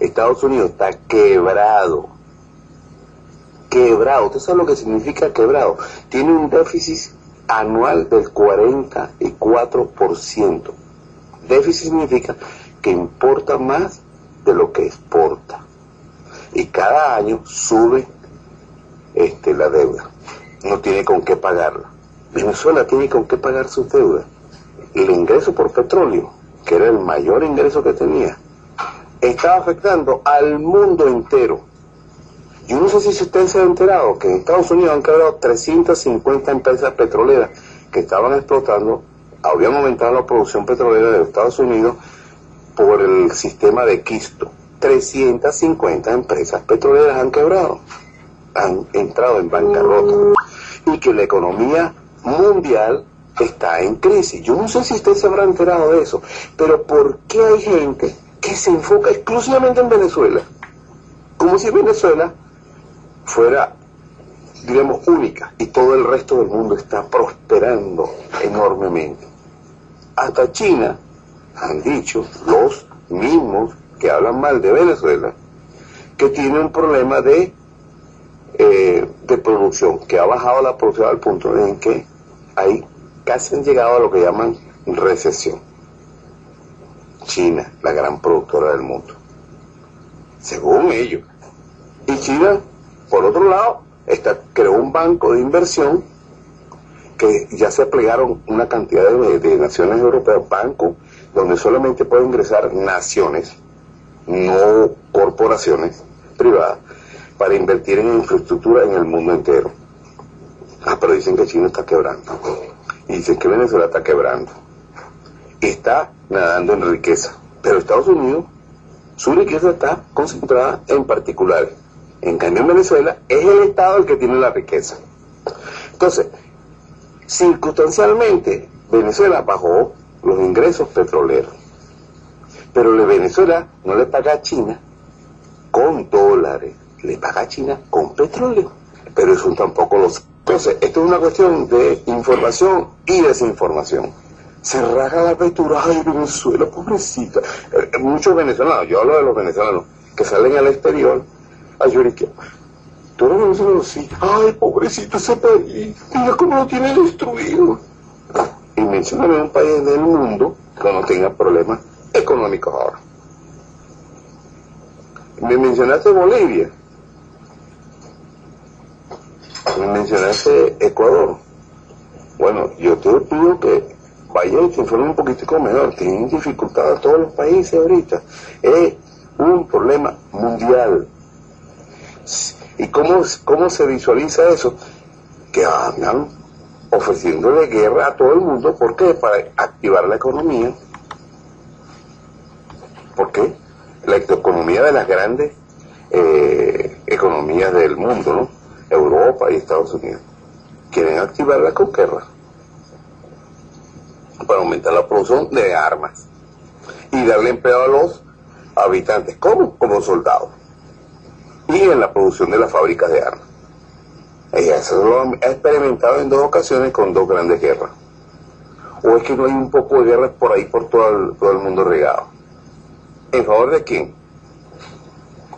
Estados Unidos está quebrado. Quebrado. ¿Usted sabe lo que significa quebrado? Tiene un déficit anual del 44%. Déficit significa que importa más de lo que exporta. Y cada año sube la deuda. No tiene con qué pagarla. Venezuela tiene con qué pagar sus deudas. El ingreso por petróleo, que era el mayor ingreso que tenía, estaba afectando al mundo entero. Yo no sé si ustedes se han enterado que en Estados Unidos han quebrado 350 empresas petroleras que estaban explotando, habían aumentado la producción petrolera de Estados Unidos por el sistema de quisto. 350 empresas petroleras han quebrado, han entrado en bancarrota, y que la economía mundial está en crisis. Yo no sé si usted se habrá enterado de eso, pero ¿por qué hay gente que se enfoca exclusivamente en Venezuela? Como si Venezuela fuera, digamos, única y todo el resto del mundo está prosperando enormemente. Hasta China han dicho, los mismos que hablan mal de Venezuela, que tiene un problema de producción, que ha bajado la producción al punto en que hay casi han llegado a lo que llaman recesión. China, la gran productora del mundo, según ellos. Y China, por otro lado, creó un banco de inversión que ya se plegaron una cantidad de naciones europeas, bancos donde solamente pueden ingresar naciones, no corporaciones privadas, para invertir en infraestructura en el mundo entero. Pero dicen que China está quebrando. Y dicen que Venezuela está quebrando. Está nadando en riqueza. Pero Estados Unidos, su riqueza está concentrada en particulares. En cambio, en Venezuela es el Estado el que tiene la riqueza. Entonces, circunstancialmente, Venezuela bajó los ingresos petroleros. Pero Venezuela no le paga a China con dólares, le paga a China con petróleo. Pero eso tampoco lo sabe. Entonces, esto es una cuestión de información y desinformación. Se raja la apertura, ay, Venezuela, pobrecita. Muchos venezolanos, yo hablo de los venezolanos, que salen al exterior, ay, Yurikia, tú eres venezolano, sí, ay, pobrecito ese país, mira cómo lo tiene destruido. Y mencióname un país del mundo que no tenga problemas económicos ahora. Me mencionaste Bolivia. Me mencionaste Ecuador. Bueno, yo te pido que vayas ayer te informé un poquitico mejor, tienen dificultad a todos los países ahorita. Es un problema mundial. ¿Y cómo se visualiza eso? Que andan ofreciéndole guerra a todo el mundo. ¿Por qué? Para activar la economía. ¿Por qué? La economía de las grandes economías del mundo, ¿no? Europa y Estados Unidos. Quieren activarla con guerra para aumentar la producción de armas y darle empleo a los habitantes. ¿Cómo? Como soldados. Y en la producción de las fábricas de armas. Eso lo han experimentado en 2 ocasiones con 2 grandes guerras. ¿O es que no hay un poco de guerras por ahí, por todo el mundo regado? ¿En favor de quién?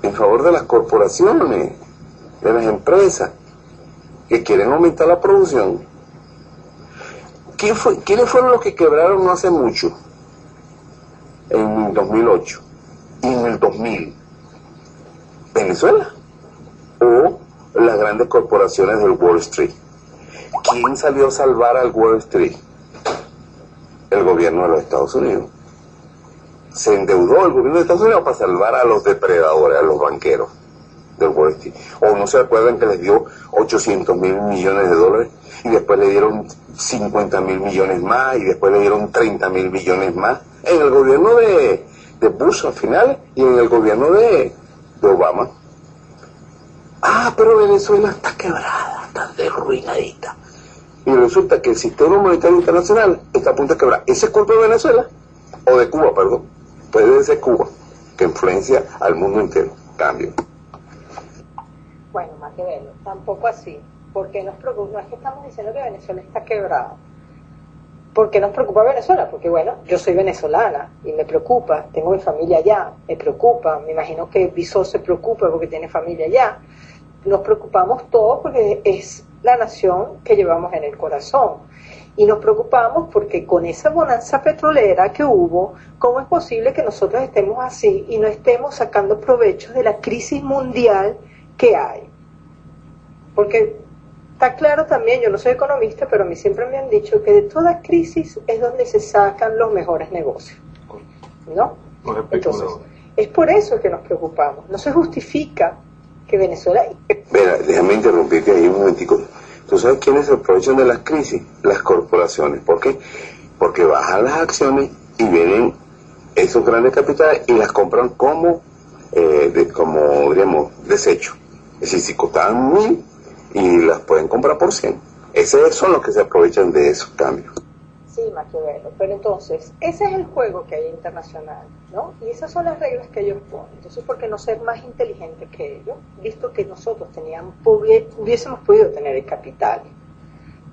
En favor de las corporaciones, de las empresas, que quieren aumentar la producción. ¿Quiénes fueron los que quebraron no hace mucho? En 2008 y en el 2000. ¿Venezuela? ¿O las grandes corporaciones del Wall Street? ¿Quién salió a salvar al Wall Street? El gobierno de los Estados Unidos. Se endeudó el gobierno de Estados Unidos para salvar a los depredadores, a los banqueros del Wall Street. ¿O no se acuerdan que les dio 800.000 millones de dólares y después le dieron 50.000 millones más y después le dieron 30.000 millones más? En el gobierno de Bush al final y en el gobierno de Obama. Pero Venezuela está quebrada, está derruinadita. Y resulta que el sistema monetario internacional está a punto de quebrar. ¿Ese es culpa de Venezuela? O de Cuba, perdón. Puede ser Cuba, que influencia al mundo entero. Cambio. Bueno, más que verlo, tampoco así. Porque nos preocupa, no es que estamos diciendo que Venezuela está quebrada. ¿Por qué nos preocupa Venezuela? Porque bueno, yo soy venezolana y me preocupa, tengo mi familia allá, me preocupa, me imagino que Visó se preocupa porque tiene familia allá. Nos preocupamos todos porque es la nación que llevamos en el corazón. Y nos preocupamos porque con esa bonanza petrolera que hubo, ¿cómo es posible que nosotros estemos así y no estemos sacando provecho de la crisis mundial que hay? Porque está claro también, yo no soy economista, pero a mí siempre me han dicho que de toda crisis es donde se sacan los mejores negocios, ¿no? Entonces, es por eso que nos preocupamos. No se justifica que Venezuela... Mira, déjame interrumpirte ahí un momentico. ¿Tú sabes quiénes se aprovechan de las crisis? Las corporaciones. ¿Por qué? Porque bajan las acciones y vienen esos grandes capitales y las compran como diríamos, desecho. Es decir, si costaban 1.000 y las pueden comprar por 100. Esos son los que se aprovechan de esos cambios. Sí, Maquiavelo, pero entonces, ese es el juego que hay internacional, ¿no? Y esas son las reglas que ellos ponen. Entonces, ¿por qué no ser más inteligentes que ellos? Visto que nosotros hubiésemos podido tener el capital,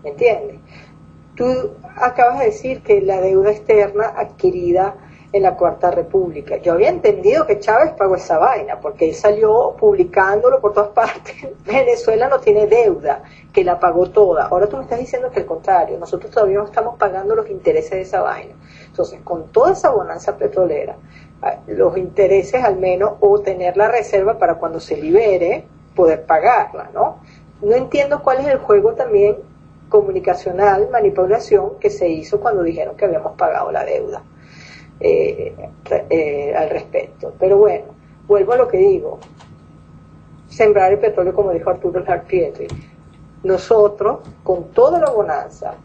¿me entiendes? Tú acabas de decir que la deuda externa adquirida en la Cuarta República. Yo había entendido que Chávez pagó esa vaina, porque él salió publicándolo por todas partes. Venezuela no tiene deuda, que la pagó toda. Ahora tú me estás diciendo que al contrario, nosotros todavía no estamos pagando los intereses de esa vaina. Entonces, con toda esa bonanza petrolera, los intereses al menos, o tener la reserva para cuando se libere, poder pagarla, ¿no? No entiendo cuál es el juego también comunicacional, manipulación, que se hizo cuando dijeron que habíamos pagado la deuda. Al respecto. Pero bueno, vuelvo a lo que digo, sembrar el petróleo, como dijo Arturo Pietri. Nosotros, con toda la bonanza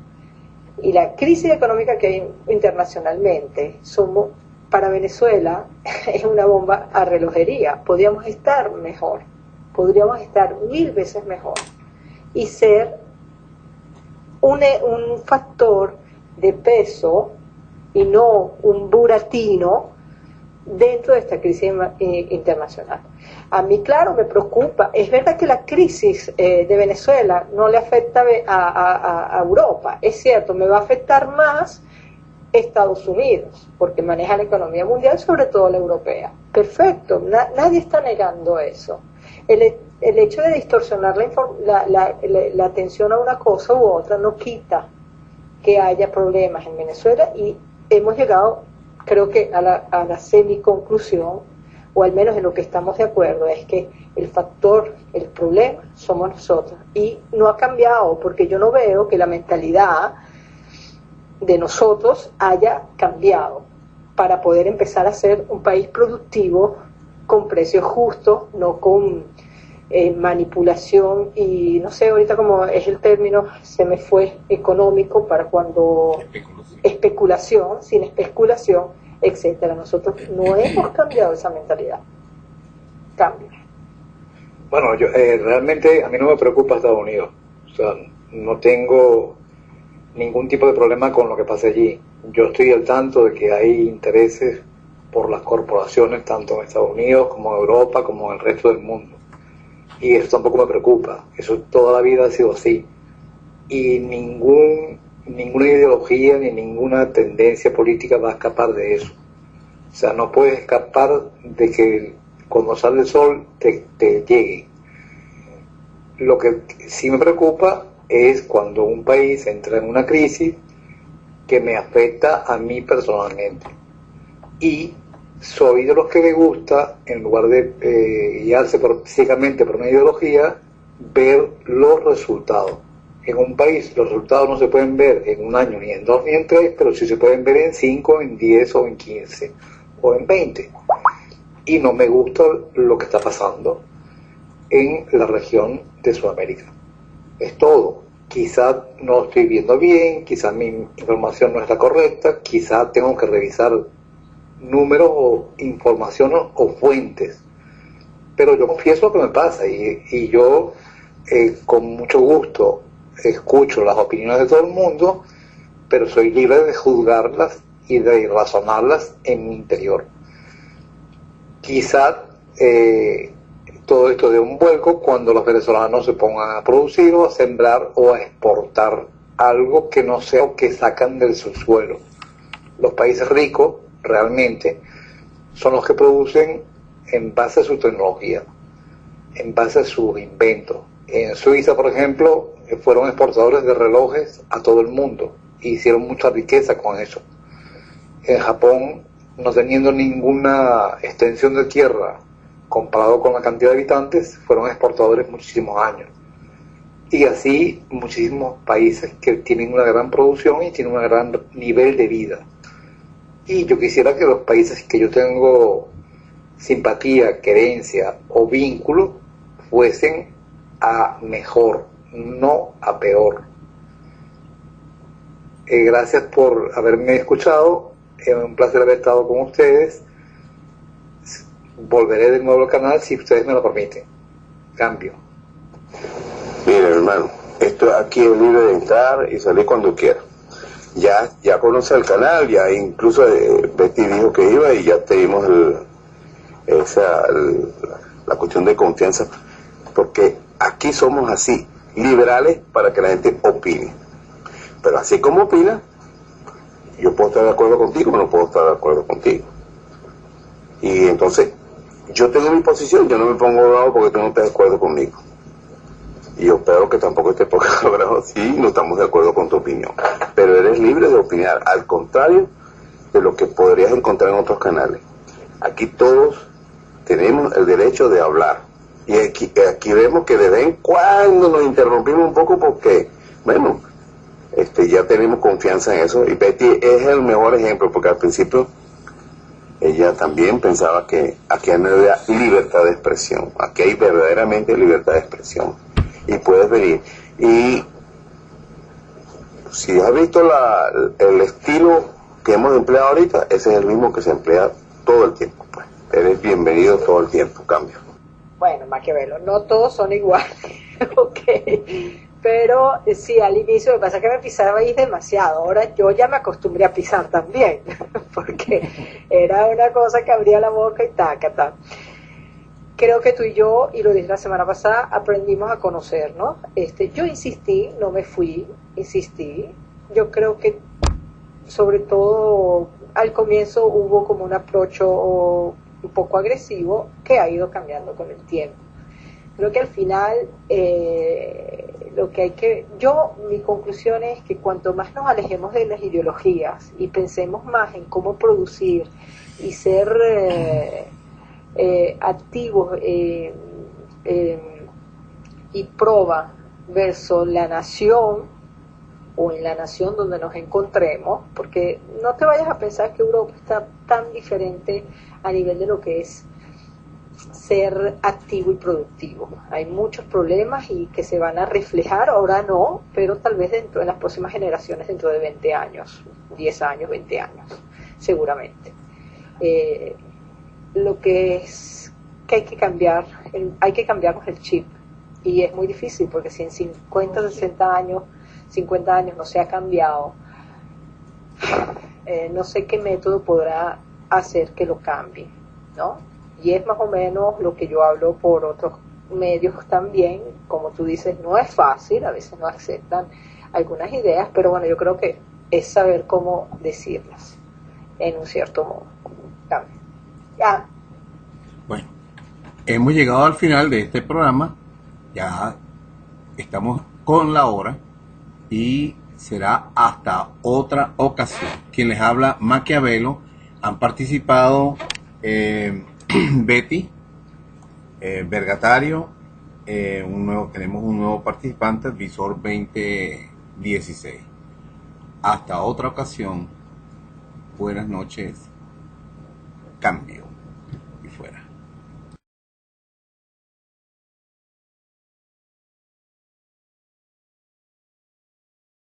y la crisis económica que hay internacionalmente, somos, para Venezuela, es una bomba a relojería. Podríamos estar mejor, podríamos estar 1000 veces mejor y ser un factor de peso y no un buratino dentro de esta crisis internacional. A mí, claro, me preocupa. Es verdad que la crisis de Venezuela no le afecta a Europa. Es cierto, me va a afectar más Estados Unidos, porque maneja la economía mundial, sobre todo la europea. Perfecto, nadie está negando eso. El hecho de distorsionar la atención a una cosa u otra no quita que haya problemas en Venezuela, y hemos llegado, creo que a la semi-conclusión, o al menos en lo que estamos de acuerdo, es que el problema somos nosotros, y no ha cambiado, porque yo no veo que la mentalidad de nosotros haya cambiado para poder empezar a ser un país productivo con precios justos, no con manipulación y no sé ahorita cómo es el término, se me fue, económico, para cuando especulación, sin especulación, etcétera. Nosotros no hemos cambiado esa mentalidad. Cambio. Bueno, yo realmente a mí no me preocupa Estados Unidos, o sea, no tengo ningún tipo de problema con lo que pase allí. Yo estoy al tanto de que hay intereses por las corporaciones tanto en Estados Unidos como en Europa como en el resto del mundo, y eso tampoco me preocupa. Eso toda la vida ha sido así, y ninguna ideología ni ninguna tendencia política va a escapar de eso. O sea, no puedes escapar de que cuando sale el sol te llegue. Lo que sí me preocupa es cuando un país entra en una crisis que me afecta a mí personalmente, y soy de los que le gusta, en lugar de guiarse ciegamente por una ideología, ver los resultados. En un país los resultados no se pueden ver en un año, ni en 2, ni en 3, pero sí se pueden ver en 5, en 10 o en 15 o en 20. Y no me gusta lo que está pasando en la región de Sudamérica. Es todo. Quizás no estoy viendo bien, quizás mi información no está correcta, quizás tengo que revisar números o informaciones o fuentes. Pero yo confieso lo que me pasa, y yo con mucho gusto escucho las opiniones de todo el mundo, pero soy libre de juzgarlas y de razonarlas en mi interior. Quizás todo esto dé un vuelco cuando los venezolanos se pongan a producir o a sembrar o a exportar algo que no sea o que sacan del subsuelo. Los países ricos realmente son los que producen en base a su tecnología, en base a sus inventos. En Suiza, por ejemplo, fueron exportadores de relojes a todo el mundo e hicieron mucha riqueza con eso. En Japón, no teniendo ninguna extensión de tierra comparado con la cantidad de habitantes, fueron exportadores muchísimos años. Y así muchísimos países que tienen una gran producción y tienen un gran nivel de vida. Y yo quisiera que los países que yo tengo simpatía, querencia o vínculo fuesen a mejor, no a peor. Gracias por haberme escuchado. Es un placer haber estado con ustedes. Volveré de nuevo al canal si ustedes me lo permiten. Cambio. Mire, hermano, esto aquí es libre de entrar y salir cuando quiera. Ya conoce el canal, ya incluso Betty dijo que iba y ya tenemos la cuestión de confianza, porque aquí somos así, liberales para que la gente opine. Pero así como opina, yo puedo estar de acuerdo contigo o no puedo estar de acuerdo contigo. Y entonces, yo tengo mi posición, yo no me pongo bravo porque tú no estás de acuerdo conmigo. Y yo espero que tampoco estés bravo si no estamos de acuerdo con tu opinión. Pero eres libre de opinar, al contrario de lo que podrías encontrar en otros canales. Aquí todos tenemos el derecho de hablar. Y aquí vemos que de vez en cuando nos interrumpimos un poco porque, bueno, ya tenemos confianza en eso. Y Betty es el mejor ejemplo, porque al principio ella también pensaba que aquí no había libertad de expresión. Aquí hay verdaderamente libertad de expresión. Y puedes venir. Y si has visto el estilo que hemos empleado ahorita, ese es el mismo que se emplea todo el tiempo. Pues. Eres bienvenido todo el tiempo, cambio. Bueno, Maquiavelo, no todos son iguales, ok, pero sí, al inicio me pasa que me pisabais demasiado. Ahora yo ya me acostumbré a pisar también, porque era una cosa que abría la boca y taca. Creo que tú y yo, y lo dije la semana pasada, aprendimos a conocernos. Yo insistí, no me fui, insistí. Yo creo que sobre todo al comienzo hubo como un aprocho un poco agresivo que ha ido cambiando con el tiempo. Creo que al final mi conclusión es que cuanto más nos alejemos de las ideologías y pensemos más en cómo producir y ser activos y proba versus la nación, o en la nación donde nos encontremos, porque no te vayas a pensar que Europa está tan diferente a nivel de lo que es ser activo y productivo. Hay muchos problemas y que se van a reflejar, ahora no, pero tal vez dentro de las próximas generaciones, dentro de 20 años, 10 años, 20 años, seguramente. Lo que es que hay que cambiarnos el chip, y es muy difícil porque si en 50, 60 años, 50 años no se ha cambiado, no sé qué método podrá hacer que lo cambie, ¿no? Y es más o menos lo que yo hablo por otros medios también. Como tú dices, no es fácil, a veces no aceptan algunas ideas, pero bueno, yo creo que es saber cómo decirlas en un cierto modo. Ya. Bueno, hemos llegado al final de este programa, ya estamos con la hora y será hasta otra ocasión. Quien les habla, Maquiavelo. Han participado Betty, Vergatario, tenemos un nuevo participante, Visor 2016. Hasta otra ocasión. Buenas noches.